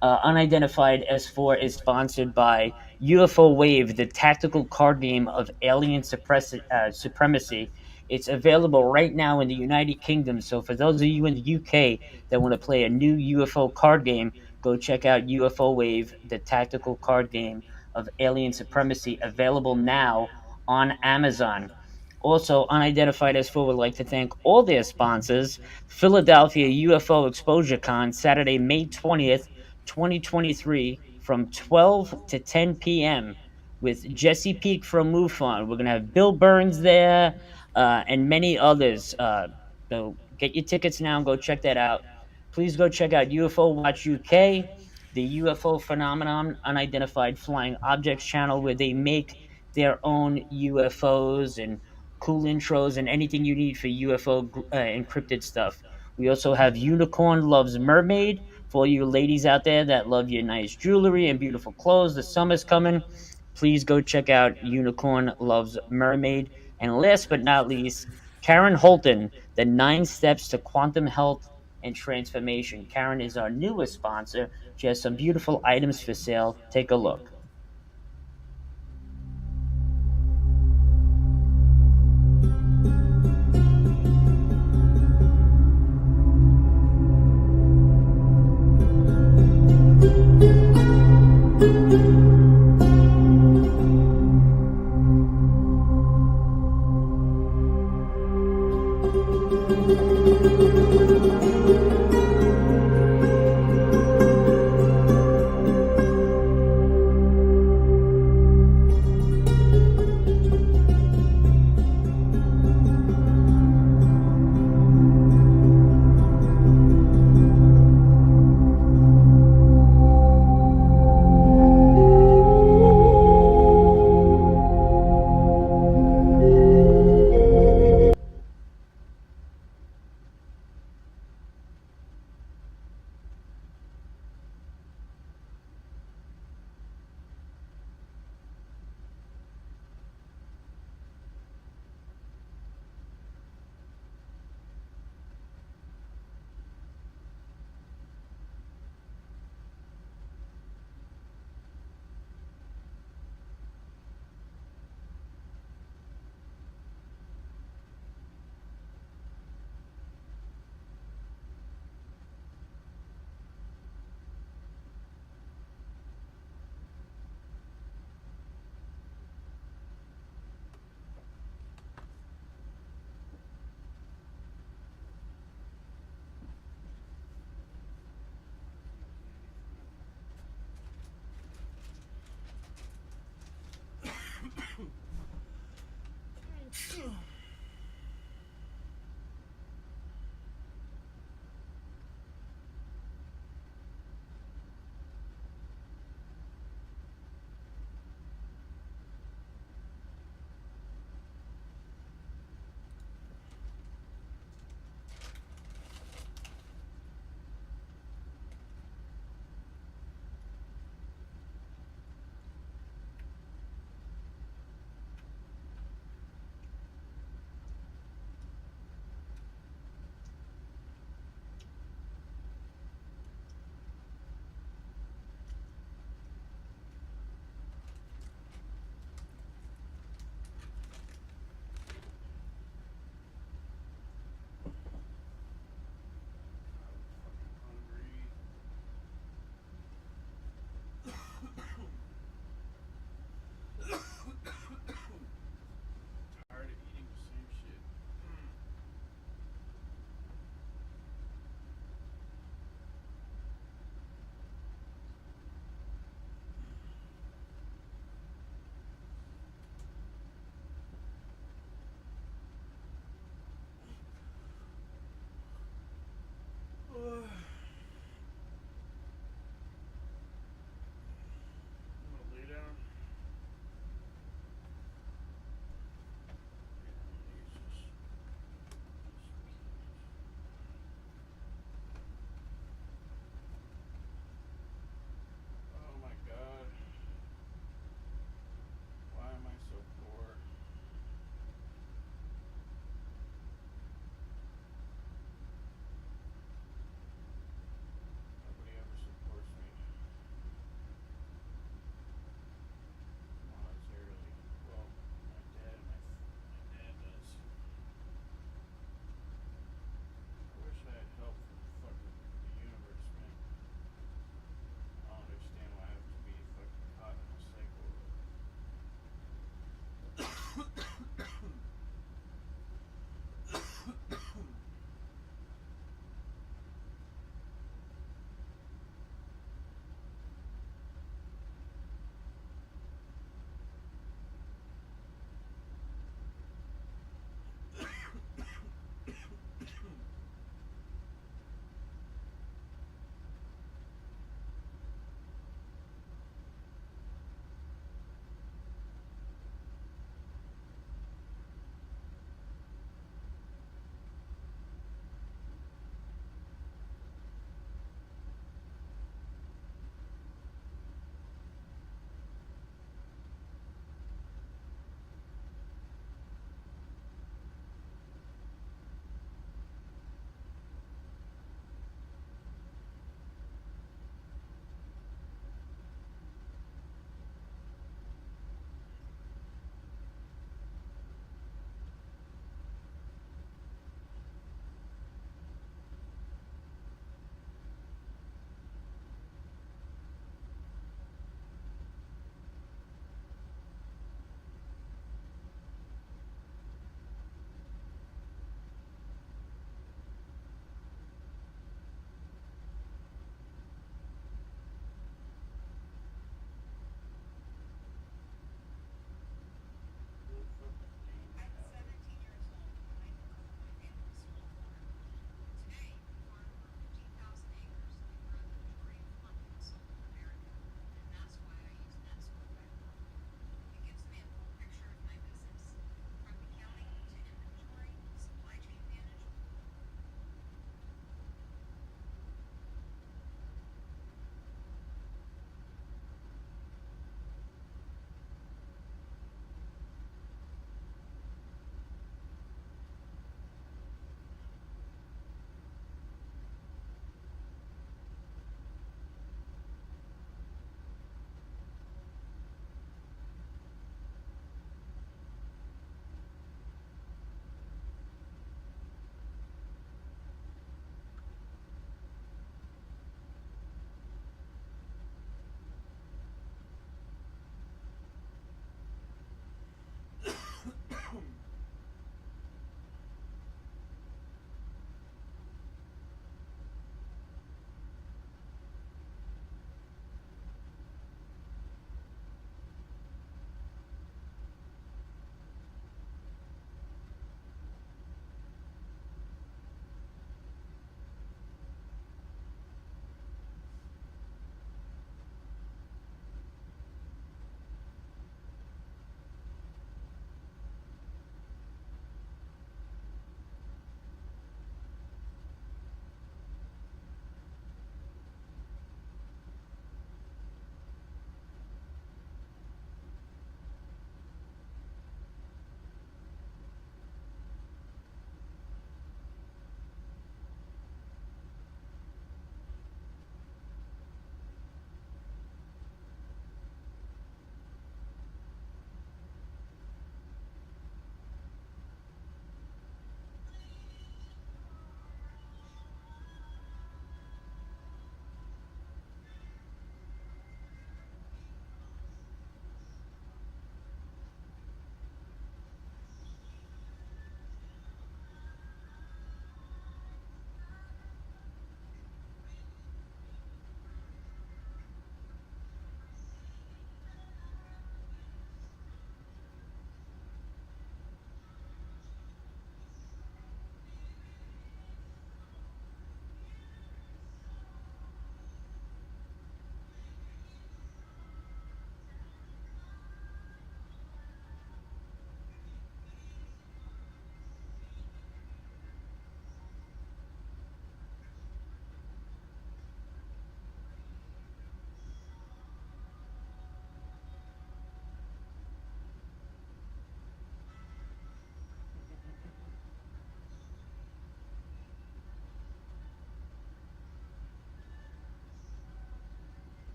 Unidentified S4 is sponsored by UFO Wave, the tactical card game of alien supremacy. It's available right now in the United Kingdom. So for those of you in the UK that want to play a new UFO card game, go check out UFO Wave, the tactical card game of alien supremacy, available now on Amazon. Also, Unidentified S4 would like to thank all their sponsors. Philadelphia UFO Exposure Con, Saturday, May 20th, 2023, from 12 to 10 p.m. with Jesse Peak from MUFON. We're going to have Bill Burns there, and many others. So get your tickets now and go check that out. Please go check out UFO Watch UK, the UFO Phenomenon Unidentified Flying Objects channel, where they make their own UFOs and cool intros and anything you need for UFO encrypted stuff. We also have Unicorn Loves Mermaid for all you ladies out there that love your nice jewelry and beautiful clothes. The summer's coming. Please go check out Unicorn Loves Mermaid. And last but not least, Karen Holton, the 9 Steps to Quantum Health and Transformation. Karen is our newest sponsor. She has some beautiful items for sale. Take a look.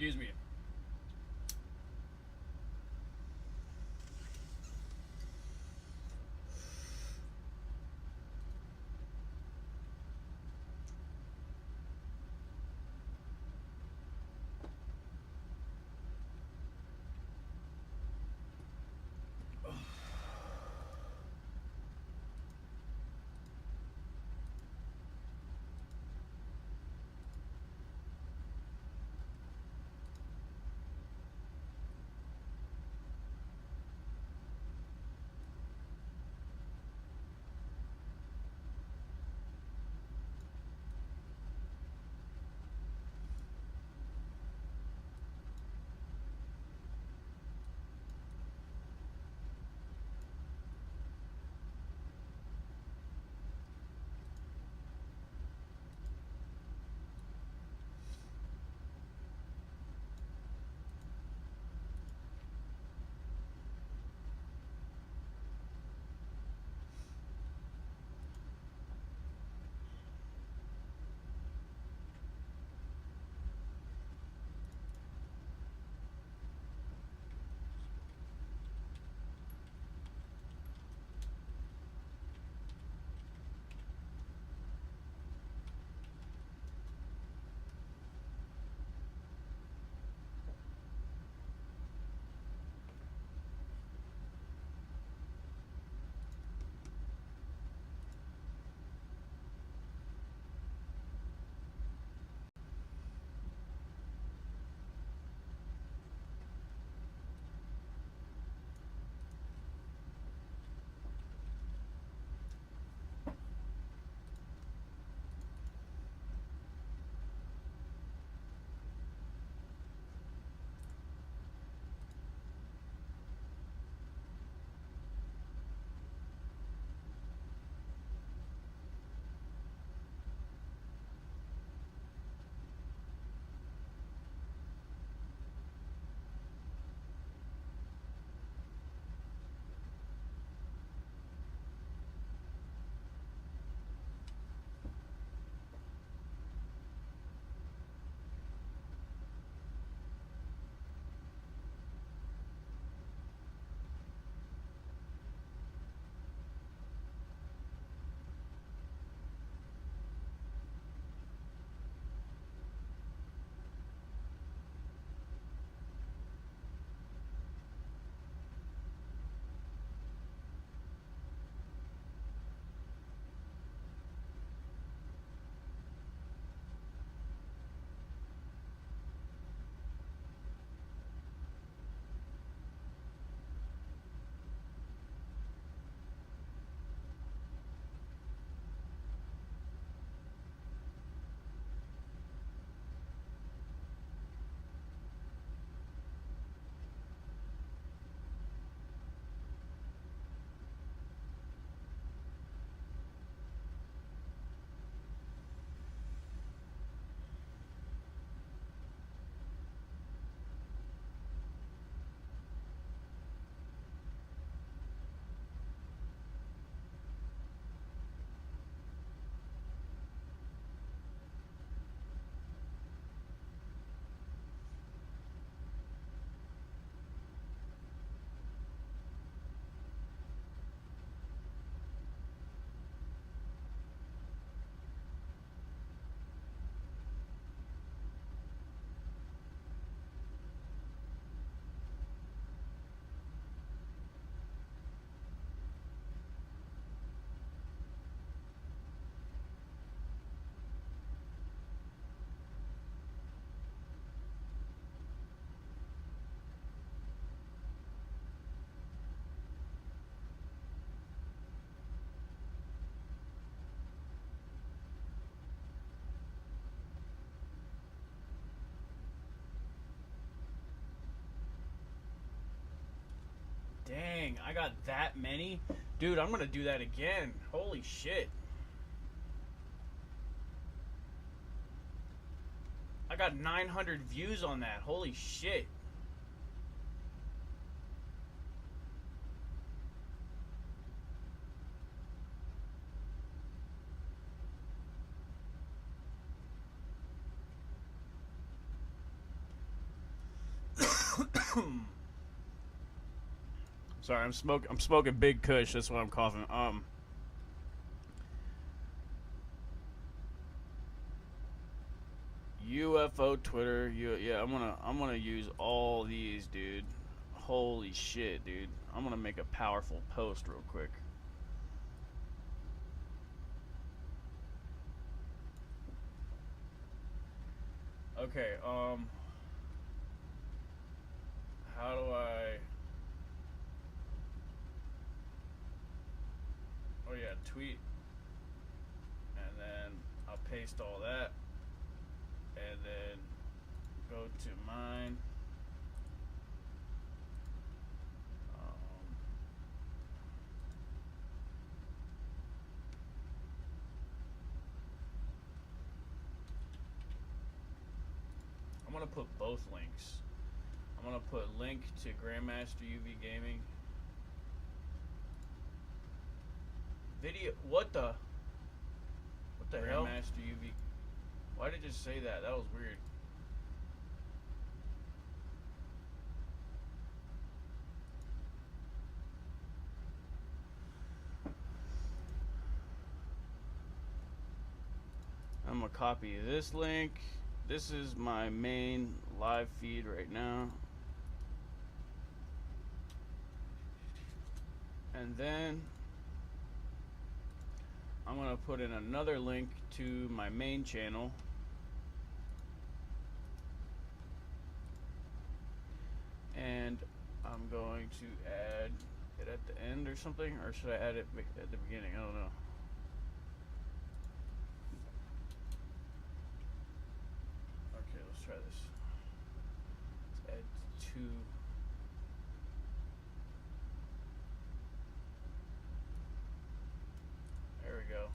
Excuse me. Dang, I got that many? Dude, I'm gonna do that again. Holy shit. I got 900 views on that. Holy shit. Sorry, I'm smoking Big Kush. That's why I'm coughing. UFO Twitter. Yeah, I'm gonna use all these, dude. Holy shit, dude. I'm gonna make a powerful post real quick. Okay, how do I... Oh yeah, tweet. And then I'll paste all that. And then go to mine. I'm gonna put both links. I'm gonna put link to GRANDMASTERUV Gaming. Video. What the hell? GRANDMASTERUV. Why did it just say that? That was weird. I'm gonna copy this link. This is my main live feed right now. And then I'm gonna put in another link to my main channel. And I'm going to add it at the end or something, or should I add it at the beginning? I don't know. Okay, let's try this. Let's add two. There we go.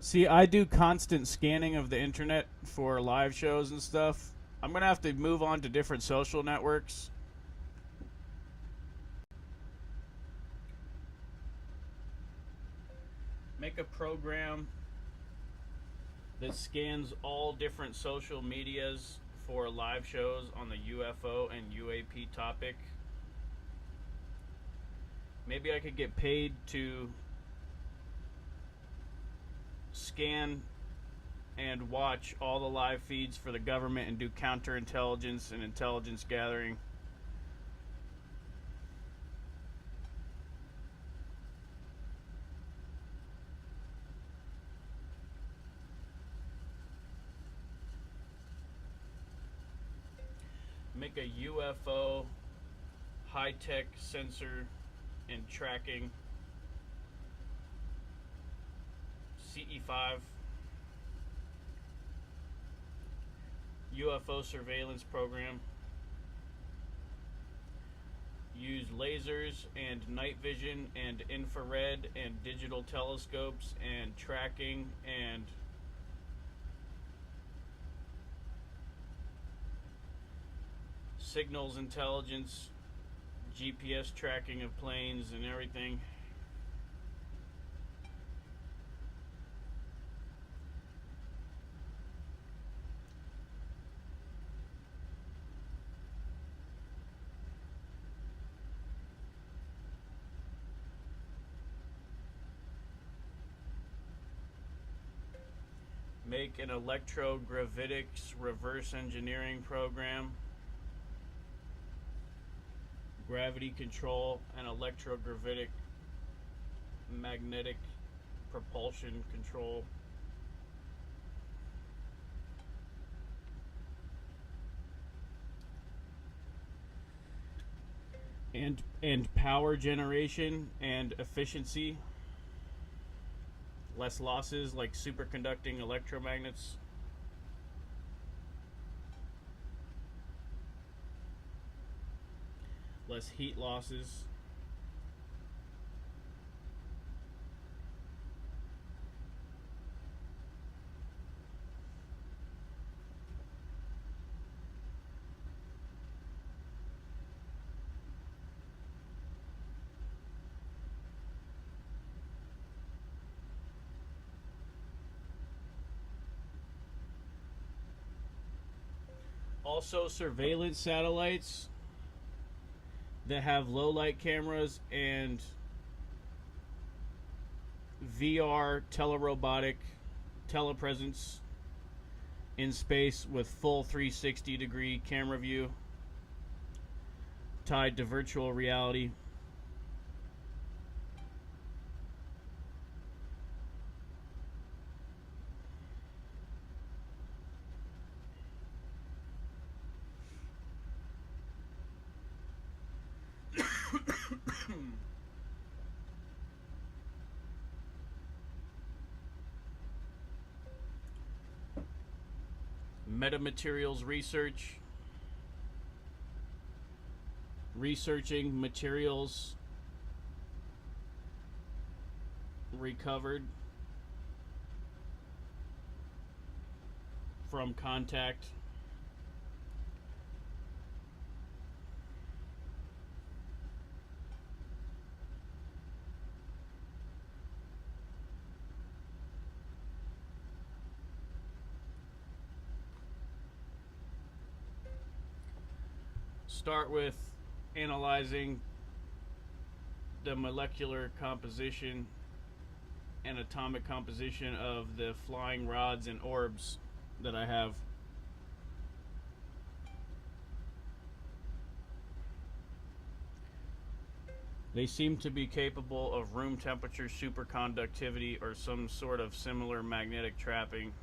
See, I do constant scanning of the internet for live shows and stuff. I'm going to have to move on to different social networks. Make a program that scans all different social medias for live shows on the UFO and UAP topic. Maybe I could get paid to scan and watch all the live feeds for the government and do counterintelligence and intelligence gathering. Make a UFO high-tech sensor and tracking CE5 UFO surveillance program. Use lasers and night vision and infrared and digital telescopes and tracking and signals intelligence, GPS tracking of planes and everything. Make an electrogravitics reverse engineering program. Gravity control and electrogravitic magnetic propulsion control. And power generation and efficiency. Less losses like superconducting electromagnets. Less heat losses. Also, surveillance satellites that have low light cameras and VR telerobotic telepresence in space with full 360-degree camera view tied to virtual reality. Metamaterials research, researching materials recovered from contact. Start with analyzing the molecular composition and atomic composition of the flying rods and orbs that I have. They seem to be capable of room temperature superconductivity or some sort of similar magnetic trapping.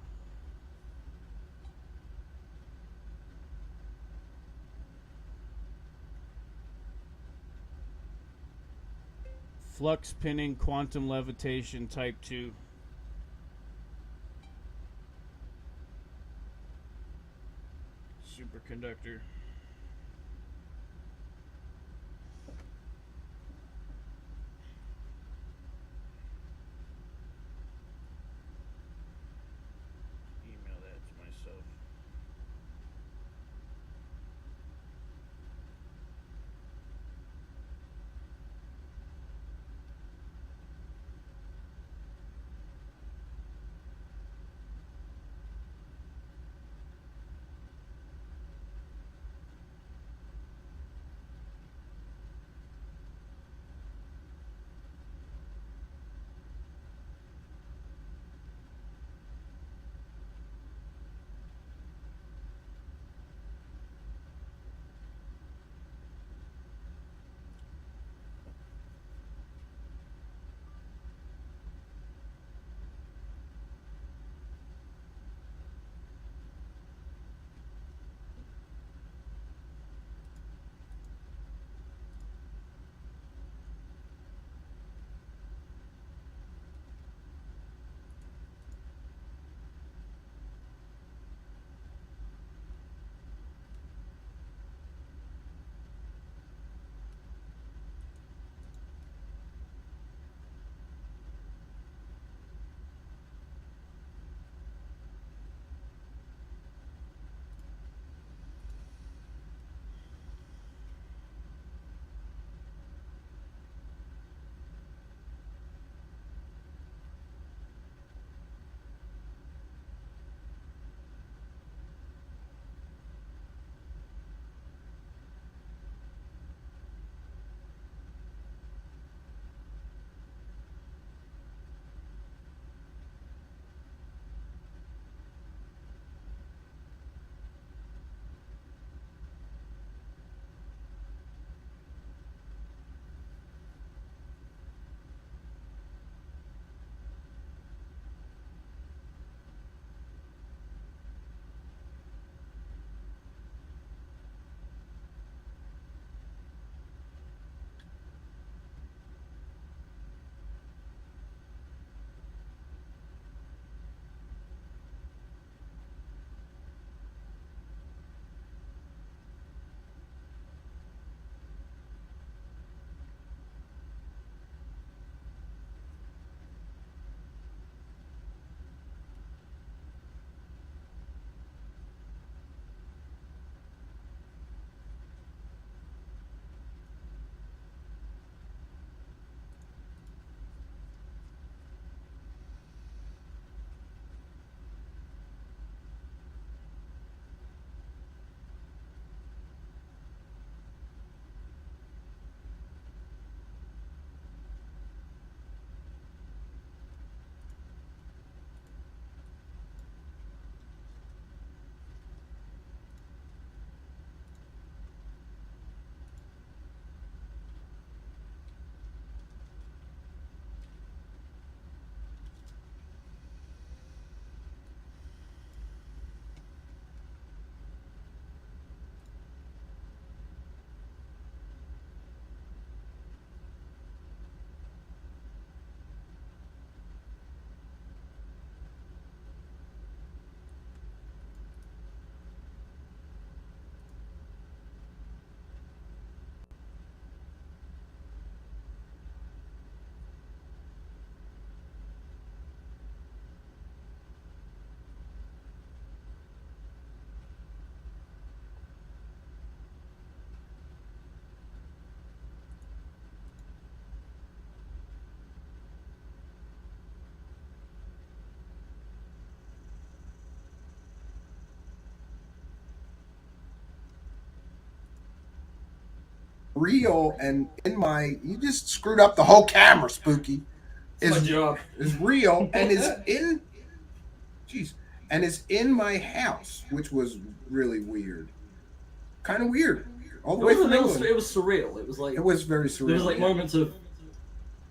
Flux pinning quantum levitation type 2. Superconductor. Email that to myself. real and you just screwed up the whole camera, Spooky. It's my job. Is real and is in my house, which was really weird. Kind of weird. All the way from England. It was surreal. It was like it was very surreal. There was like moments of,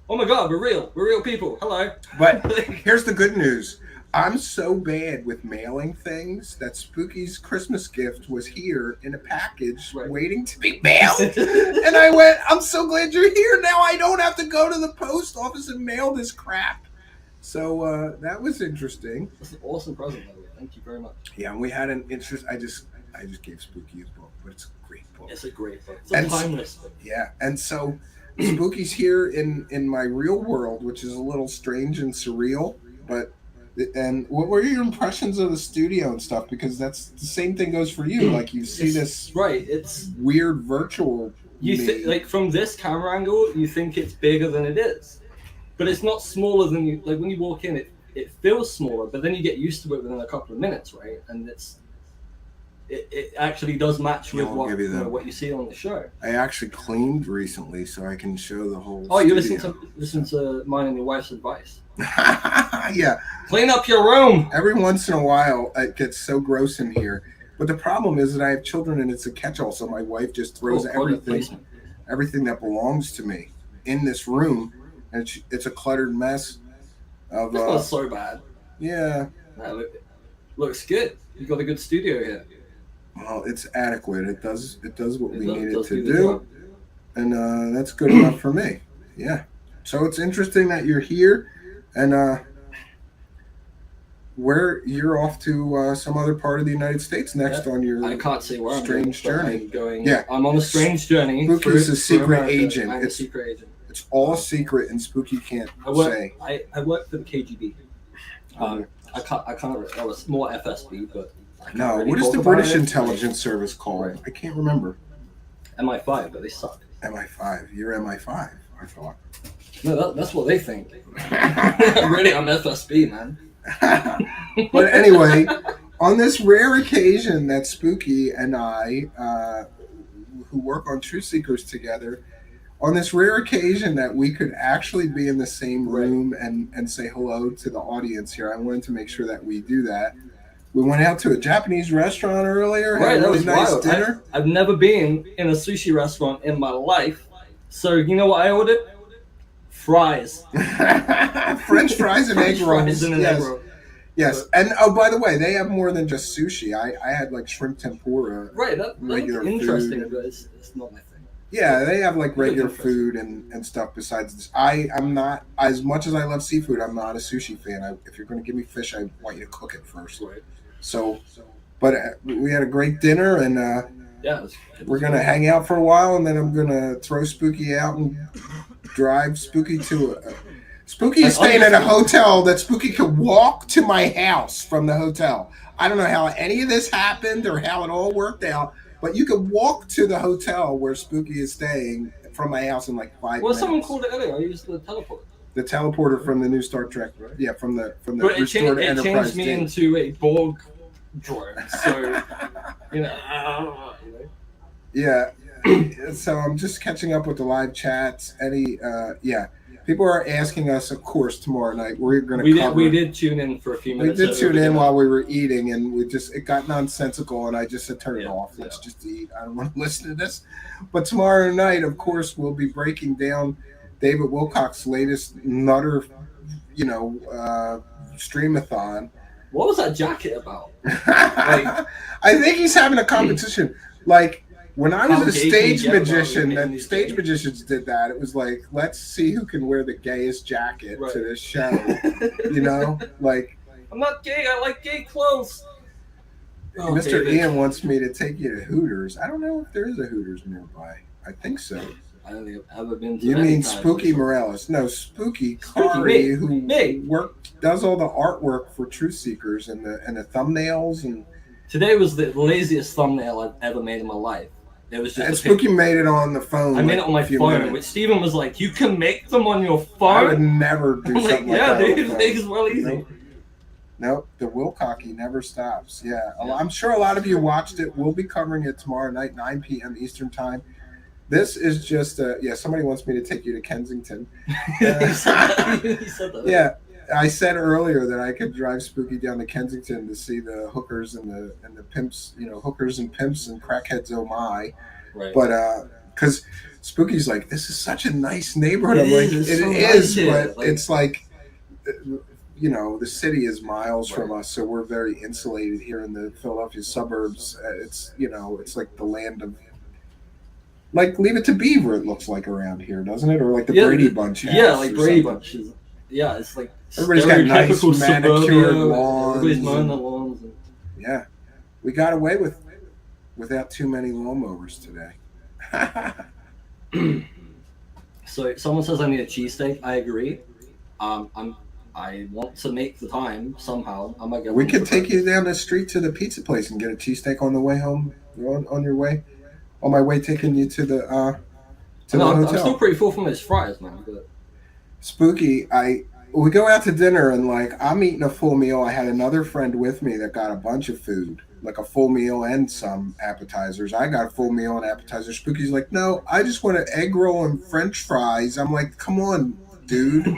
oh my god, we're real people. Hello. But here's the good news. I'm so bad with mailing things that Spooky's Christmas gift was here in a package waiting to be mailed. And I went, I'm so glad you're here. Now I don't have to go to the post office and mail this crap. So that was interesting. That's an awesome present, by the way. Thank you very much. Yeah, and we had an interest. I just gave Spooky his book, but it's a great book. It's a great book. It's a timeless book. Yeah, and so Spooky's here in my real world, which is a little strange and surreal, but. And what were your impressions of the studio and stuff? Because that's the same thing goes for you. Like you see this it's weird virtual. Like from this camera angle, you think it's bigger than it is, but it's not smaller than you. Like when you walk in, it feels smaller, but then you get used to it within a couple of minutes, right? And it actually does match with what you see on the show. I actually cleaned recently, so I can show the whole. Oh, you listen to mine and your wife's advice. Yeah. Clean up your room. Every once in a while, it gets so gross in here. But the problem is that I have children and it's a catch-all, so my wife just throws everything that belongs to me in this room, and it's a cluttered mess. It's not so bad. Yeah. No, looks good. You got a good studio here. Well, it's adequate. It does what we need it to do, and that's good enough for me. Yeah. So it's interesting that you're here, and where you're off to some other part of the United States next on your I can't say where strange journey. I'm on a strange journey. Spooky's a secret agent. I'm a secret agent. It's all secret, and Spooky can't say. I work for the KGB. I can't. That was more FSB, but no. What is the British intelligence service called? Right. I can't remember. MI5, but they suck. MI5. You're MI5. I thought. No, that's what they think. Really, I'm FSB, man. But anyway, on this rare occasion that Spooky and I, who work on Truth Seekers together, on this rare occasion that we could actually be in the same room and say hello to the audience here, I wanted to make sure that we do that. We went out to a Japanese restaurant earlier, had a really nice dinner. I've never been in a sushi restaurant in my life, so you know what I ordered? Fries. French fries and egg rolls. Egg roll. Yes, and oh, by the way, they have more than just sushi. I had like shrimp tempura. Right, that's interesting, but it's not my thing. Yeah, they have like regular food and stuff besides this. I'm not, as much as I love seafood, I'm not a sushi fan. If you're going to give me fish, I want you to cook it first. Right. So, but we had a great dinner, and we're going to hang out for a while, and then I'm going to throw Spooky out and drive Spooky to Spooky is staying at a hotel that Spooky could walk to my house from the hotel. I don't know how any of this happened or how it all worked out, but you could walk to the hotel where Spooky is staying from my house in like 5 minutes. Well, someone called it earlier. I used the teleporter. The teleporter from the new Star Trek, right? Yeah, from the restored Enterprise. It changed me into a Borg droid, so you know. Yeah, so I'm just catching up with the live chats. People are asking us, of course, tomorrow night. We're going to cover. We did tune in for a few minutes. We did tune in while we were eating, and it got nonsensical, and I just said, turn it off. Let's just eat. I don't want to listen to this. But tomorrow night, of course, we'll be breaking down David Wilcox's latest Nutter, streamathon. What was that jacket about? I think he's having a competition. Like, when I was a stage magician, and stage magicians did that, it was like, let's see who can wear the gayest jacket to this show. Like, I'm not gay, I like gay clothes. Oh, Mr. David. Ian wants me to take you to Hooters. I don't know if there is a Hooters nearby. I think so. I don't think I've ever been to. You mean Spooky Morales? No, Spooky Kari, who does all the artwork for Truth Seekers and the thumbnails. And today was the laziest thumbnail I've ever made in my life. It was just and Spooky made it on the phone. I made it on my phone, which Steven was like, "You can make them on your phone." I would never do something like that. Yeah, dude, it's well easy. Nope, the Wilcocky never stops. Yeah, I'm sure a lot of you watched it. We'll be covering it tomorrow night, 9 p.m. Eastern Time. This is just yeah. Somebody wants me to take you to Kensington. You said that. Yeah, I said earlier that I could drive Spooky down to Kensington to see the hookers and the pimps, hookers and pimps and crackheads. Oh my! Right. But because Spooky's like, this is such a nice neighborhood. I'm like, it so is, nice but it's like, the city is miles from us, so we're very insulated here in the Philadelphia suburbs. It's it's like the land of. Like Leave It to Beaver, it looks like around here, doesn't it? Or like the Brady Bunch house. Yeah, like Brady Bunch. Yeah, it's like everybody's got nice manicured lawns. Everybody's mowing the lawns. Yeah, we got away without too many lawnmowers today. So someone says I need a cheesesteak. I agree. I want to make the time somehow. I might get. We could take you down the street to the pizza place and get a cheesesteak on the way home. On your way. On my way, taking you to the hotel. I'm still pretty full from those fries, man. But... Spooky, we go out to dinner and I'm eating a full meal. I had another friend with me that got a bunch of food, like a full meal and some appetizers. I got a full meal and appetizers. Spooky's like, no, I just want an egg roll and French fries. I'm like, come on, dude,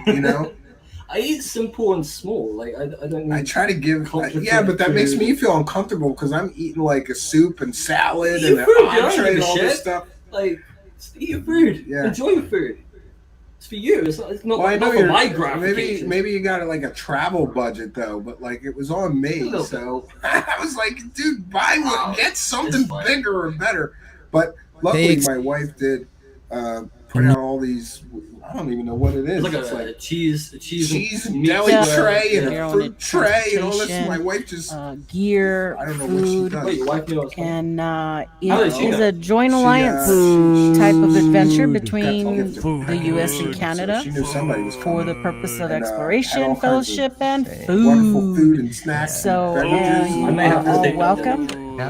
I eat simple and small. Like I don't. I try to give. But that makes me feel uncomfortable because I'm eating like a soup and salad and an entree and all this stuff. Like, just eat your food. Yeah. Enjoy your food. It's for you. It's not for my gratification. Maybe you got like a travel budget though, but it was on me. So I was like, dude, buy one, get something bigger or better. But luckily, my wife did put out all these. I don't even know what it is. It's like a cheese and deli tray and a fruit tray and all this. And my wife just gear, I don't know food, what she does. And it is a joint alliance type of adventure between the U.S. and Canada for the purpose of exploration, fellowship, and food. Wonderful food and snacks. So you are all welcome. You're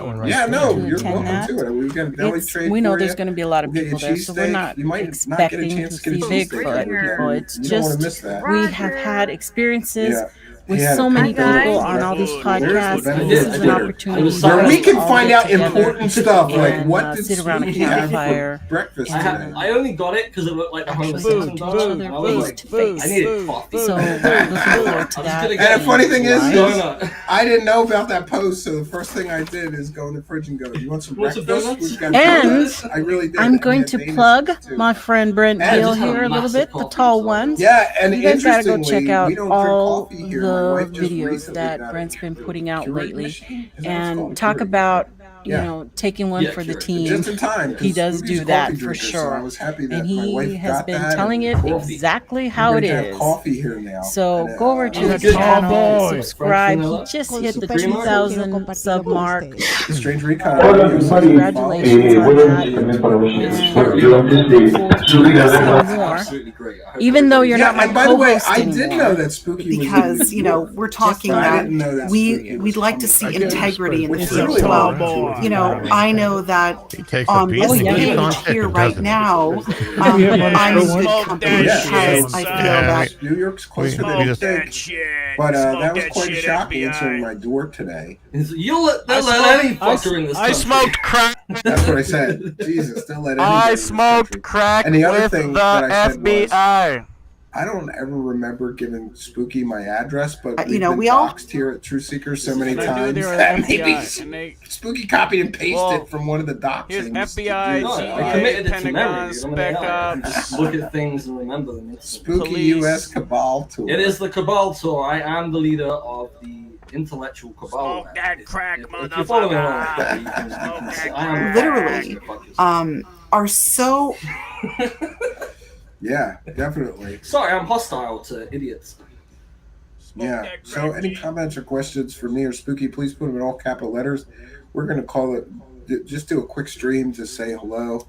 welcome to it. We've got a deli tray. We know there's going to be a lot of people there, so we're not expecting to see Bigfoot people. It's just we have had experiences with so many people on all these podcasts. This is an opportunity where we can find out important stuff, like what did sit around a campfire for breakfast today. I only got it because it looked like a Homer Simpson dog. I was like, I needed coffee. So we're looking forward to that. And the funny thing is, I didn't know about that post, so the first thing I did is go in the fridge and go, "You want some breakfast?" And I really did. I'm going to plug my friend Brent Gill here a little bit, the tall ones. Yeah, and you guys gotta go check out all the videos that Brent's been putting out lately and talk about taking one for the team. Just in time, he does do that for sure. And he has been telling it exactly how it is. Coffee here now. So go over to the channel, subscribe. He just hit the 2,000 sub mark. Strange Recon. Congratulations on that. Even though you're not my by the way, I did know that Spooky because we're talking that we'd like to see integrity in the field. Well, I know that on this page here right now, I'm in good company because I feel that New York's close to the but that was quite a shock answering my door today. You'll let any fucker in this country. I smoked crack. That's what I said. Jesus, don't let I smoked crack and the other with thing the that I said FBI. Was, I don't ever remember giving Spooky my address, but we all doxed here at True Seekers so many times that maybe Spooky copied and pasted from one of the docs. Here's FBI, I committed it to memory. Spec Ops. Look at things and remember them. Spooky U.S. Cabal Tour. It is the Cabal Tour. I am the leader of the intellectual cabal. Smoke that crack, if you're following along, literally are so. Yeah, definitely. Sorry, I'm hostile to idiots. Yeah. So, any comments or questions for me or Spooky? Please put them in all capital letters. We're going to call it. Just do a quick stream to say hello.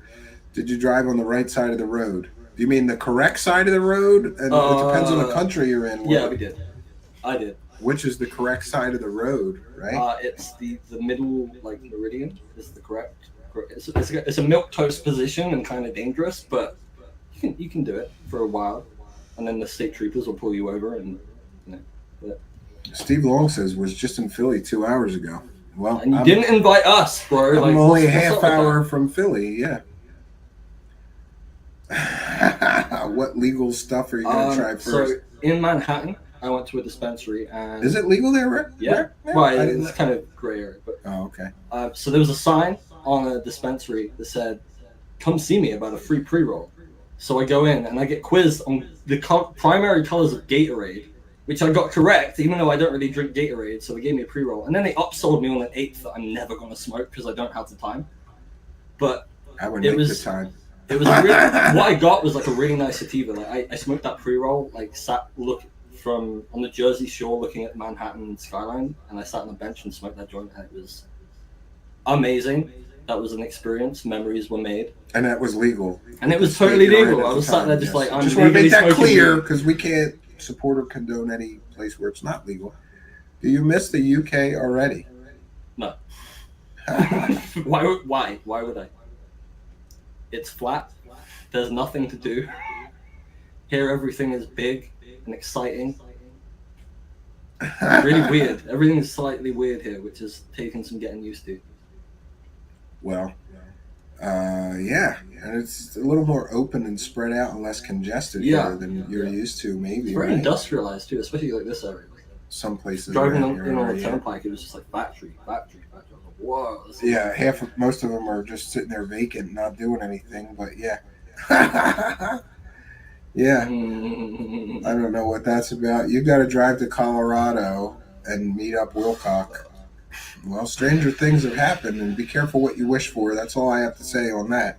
Did you drive on the right side of the road? Do you mean the correct side of the road? And it depends on the country you're in. Yeah, we did. I did. Which is the correct side of the road, right? It's the middle, meridian is the correct. It's a milquetoast position and kind of dangerous, but you can do it for a while, and then the state troopers will pull you over and. Steve Long says was just in Philly 2 hours ago. Well, and you didn't invite us, bro. I'm only a half hour from Philly. Yeah. What legal stuff are you gonna try first? So in Manhattan, I went to a dispensary, and is it legal there, Rick? Yeah, right. It's kind of gray area, but okay. So there was a sign on a dispensary that said, "Come see me about a free pre-roll." So I go in and I get quizzed on the primary colors of Gatorade, which I got correct, even though I don't really drink Gatorade. So they gave me a pre-roll, and then they upsold me on an 8th that I'm never gonna smoke because I don't have the time. But I would make the time. It was really, what I got was like a really nice sativa. Like I smoked that pre-roll, like sat from on the Jersey Shore looking at Manhattan skyline, and I sat on the bench and smoked that joint, and it was amazing. That was an experience. Memories were made, and that was legal. And it was totally legal. I was sat there just like, I'm just want to make that clear because we can't support or condone any place where it's not legal. Do you miss the UK already? No. Why would I? It's flat. There's nothing to do. Here, everything is big and exciting. Really weird. Everything is slightly weird here, which is taking some getting used to. Well, yeah, and it's a little more open and spread out and less congested here than you're used to, maybe. It's very industrialized too, especially like this area. Some places. Driving in on the turnpike, it was just like factory. Whoa. Yeah, most of them are just sitting there vacant, not doing anything. But yeah, yeah. I don't know what that's about. You got to drive to Colorado and meet up Wilcock. Well, stranger things have happened, and be careful what you wish for. That's all I have to say on that.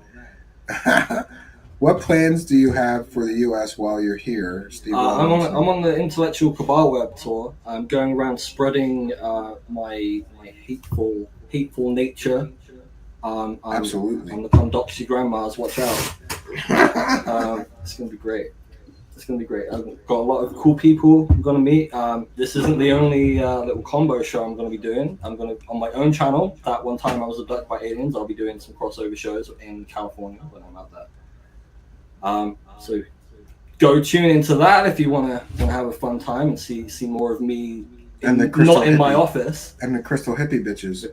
What plans do you have for the U.S. while you're here, Steve? I'm on the Intellectual Cabal web tour. I'm going around spreading my hateful nature. Absolutely. I'm the Condoxy Grandmas. Watch out. It's gonna be great. It's going to be great. I've got a lot of cool people I'm going to meet. This isn't the only little combo show I'm going to be doing. I'm going to, on my own channel, that one time I was abducted by aliens, I'll be doing some crossover shows in California when I'm out there. So go tune into that if you want to have a fun time and see more of me not in my office. And the Crystal Hippie bitches.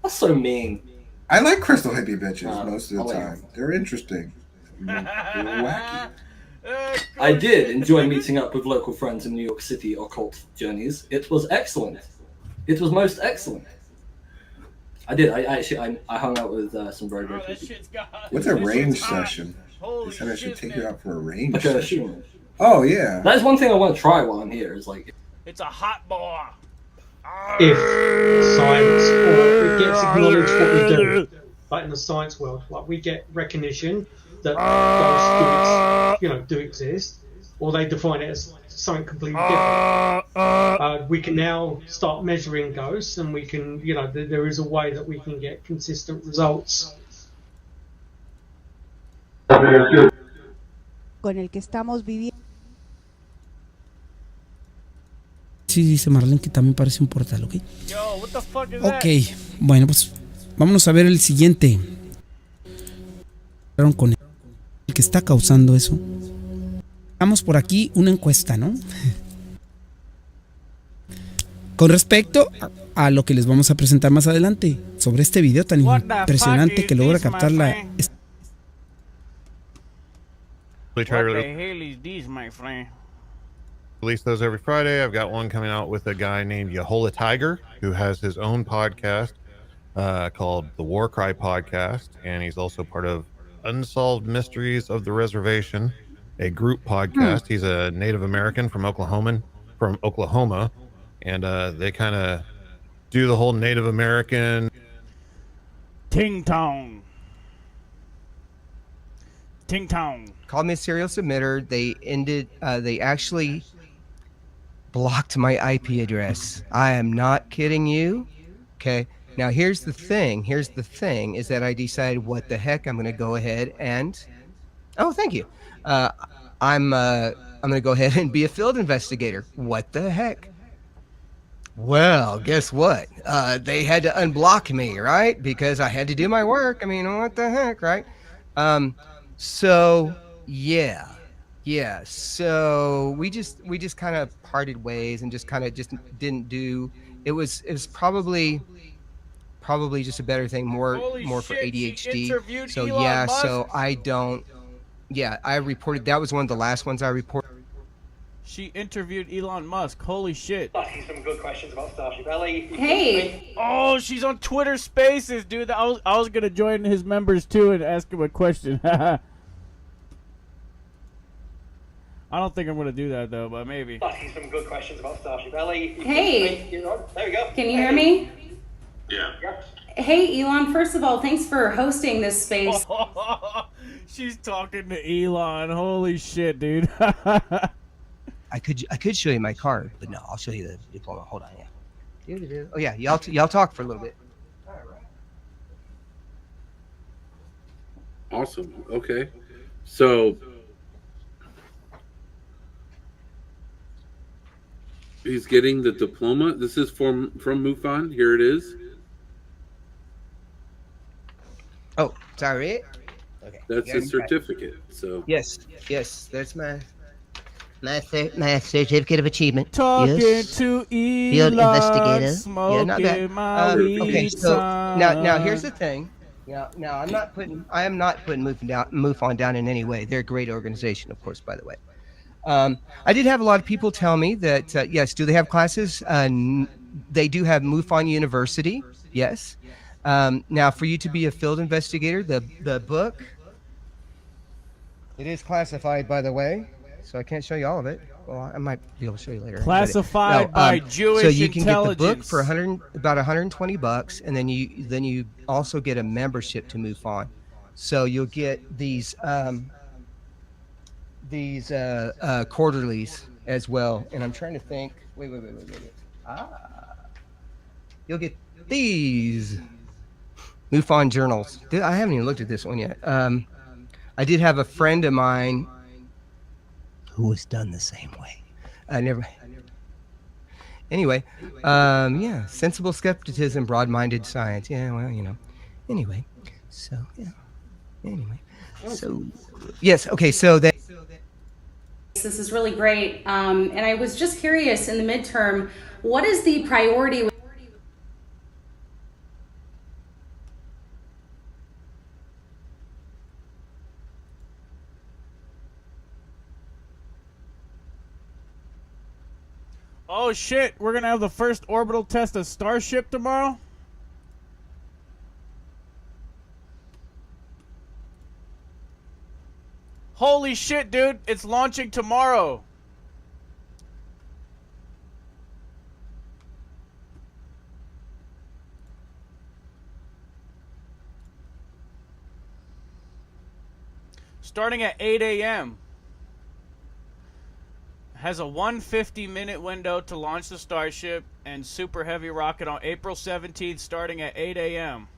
That's so mean. I like Crystal Hippie bitches most of the time. They're interesting. Wacky. I did enjoy meeting up with local friends in New York City occult journeys. It was excellent. It was most excellent. I did. I hung out with some very good people. What's a range session? They said I should take you out for a range session. Shooting. Oh yeah. That is one thing I want to try while I'm here. Is like it's a hot bar. If science or it gets acknowledged what we do, like in the science world, like we get recognition that ghosts do exist, or they define it as something completely different. We can now start measuring ghosts, and we can, there is a way that we can get consistent results. Con el que estamos viviendo. Sí, dice Marlene que también parece un portal, ¿ok? Ok, bueno, pues vámonos a ver el siguiente. Con el que está causando eso. Hagamos por aquí una encuesta, ¿no? Con respecto a lo que les vamos a presentar más adelante sobre este video tan impresionante que logra captar la... Release those every Friday. I've got one coming out with a guy named Yahola Tiger, who has his own podcast called the War Cry Podcast, and he's also part of Unsolved Mysteries of the Reservation, a group podcast. He's a Native American from Oklahoma, and they kind of do the whole Native American ting tong. Called me a serial submitter. They actually blocked my IP address. I am not kidding you. Okay. Now here's the thing is that I decided what the heck, I'm going to go ahead and, oh, thank you. I'm going to go ahead and be a field investigator. What the heck? Well, guess what? They had to unblock me, right? Because I had to do my work. I mean, what the heck, right? So yeah. So we just kind of parted ways and just didn't do. It was probably probably just a better thing, more for ADHD. So yeah, so I don't. Yeah, I reported that was one of the last ones I reported. She interviewed Elon Musk. Holy shit. Asking some good questions about Starship LA. Hey. Oh, she's on Twitter Spaces, dude. I was gonna join his members too and ask him a question. I don't think I'm gonna do that though, but maybe. Asking some good questions about Starship LA. Hey. There we go. Can you hear me? Yeah. Hey, Elon. First of all, thanks for hosting this space. She's talking to Elon. Holy shit, dude. I could show you my card, but no, I'll show you the diploma. Hold on, yeah. Oh yeah, y'all talk for a little bit. Awesome. Okay, so he's getting the diploma. This is from MUFON. Here it is. Oh, sorry. Okay. That's his certificate. So yes, that's my certificate of achievement. Talking yes. to Elon, field investigator. Smoking not bad. Okay, so now here's the thing. Now I am not putting MUFON down in any way. They're a great organization, of course. By the way, I did have a lot of people tell me that yes, do they have classes? They do have MUFON University. Yes. Now, for you to be a field investigator, the book, it is classified, by the way, so I can't show you all of it. Well, I might be able to show you later. Classified by Jewish so you can intelligence. get the book for about $120, and then you also get a membership to MUFON. So you'll get these quarterlies as well. And I'm trying to think. Wait. You'll get these MUFON journals. I haven't even looked at this one yet. I did have a friend of mine who was done the same way. Anyway, yeah, sensible skepticism, broad-minded science. Yeah, well, Anyway, so yeah. Anyway, so yes. Okay, so that. This is really great. And I was just curious in the midterm, what is the priority? Oh shit, we're gonna have the first orbital test of Starship tomorrow? Holy shit, dude, it's launching tomorrow. Starting at 8 a.m. Has a 150-minute window to launch the Starship and Super Heavy rocket on April 17th starting at 8 a.m.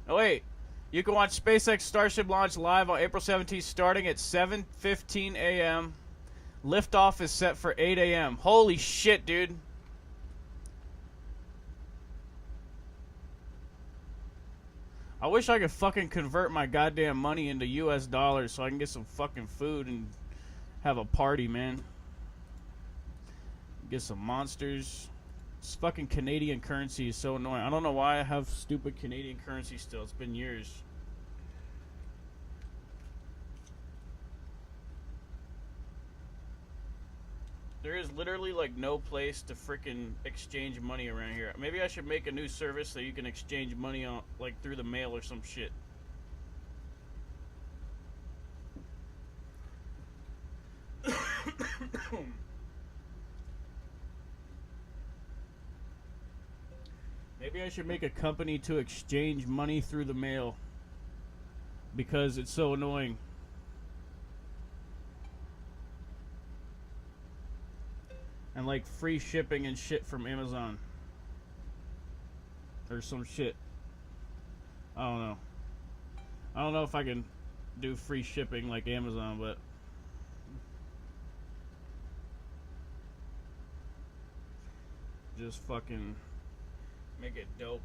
Oh, wait. You can watch SpaceX Starship launch live on April 17th starting at 7:15 a.m. Liftoff is set for 8 a.m. Holy shit, dude. I wish I could fucking convert my goddamn money into US dollars so I can get some fucking food and have a party, man. Get some monsters. This fucking Canadian currency is so annoying. I don't know why I have stupid Canadian currency still. It's been years. There is literally like no place to freaking exchange money around here. Maybe I should make a new service so you can exchange money on like through the mail or some shit. Maybe I should make a company to exchange money through the mail because it's so annoying. And like free shipping and shit from Amazon or some shit. I don't know. I don't know if I can do free shipping like Amazon, but just fucking make it dope.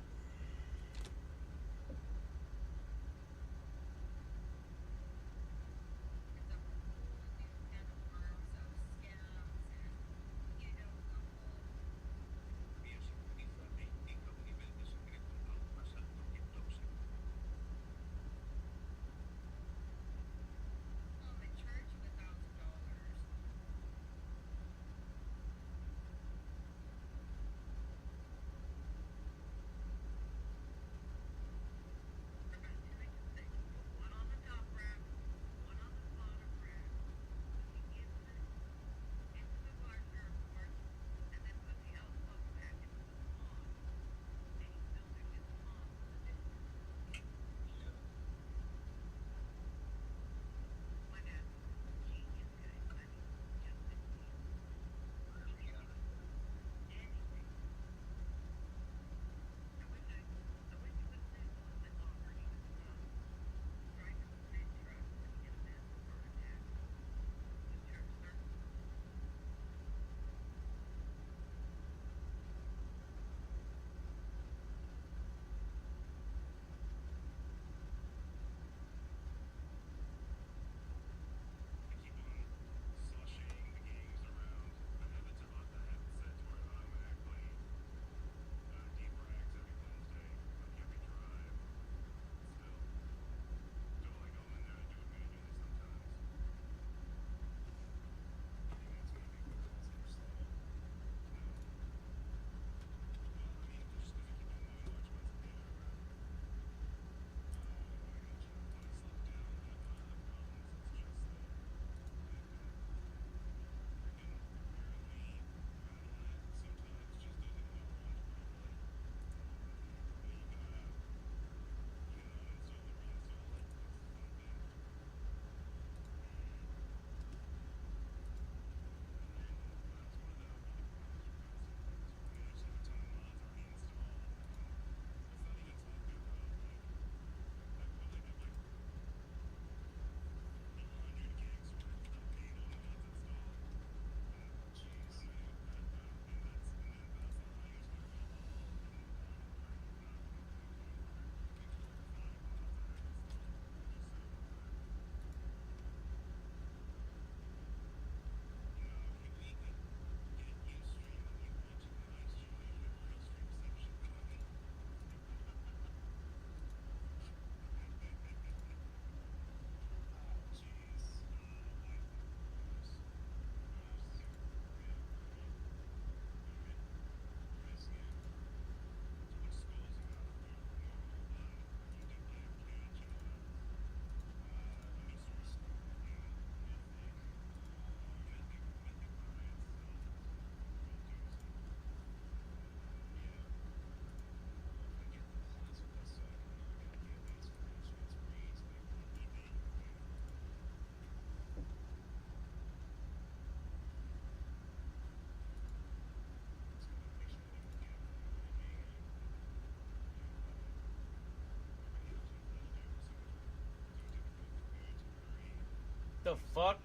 The fuck?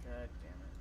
God damn it.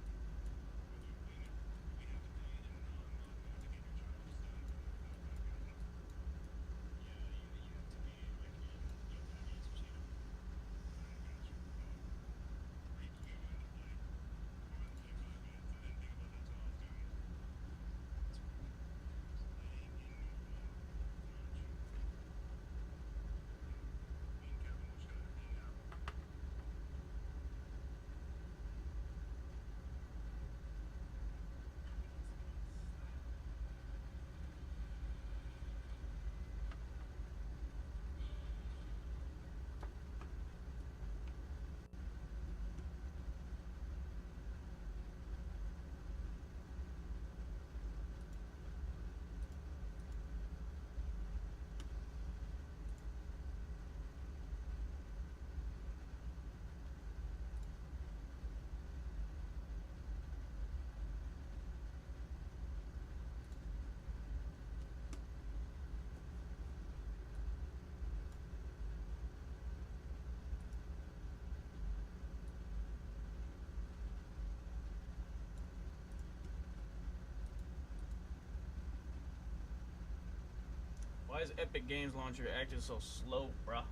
Why is Epic Games Launcher acting so slow, bruh?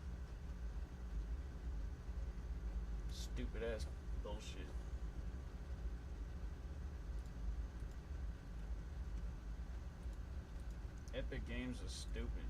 Stupid ass bullshit. Epic Games is stupid.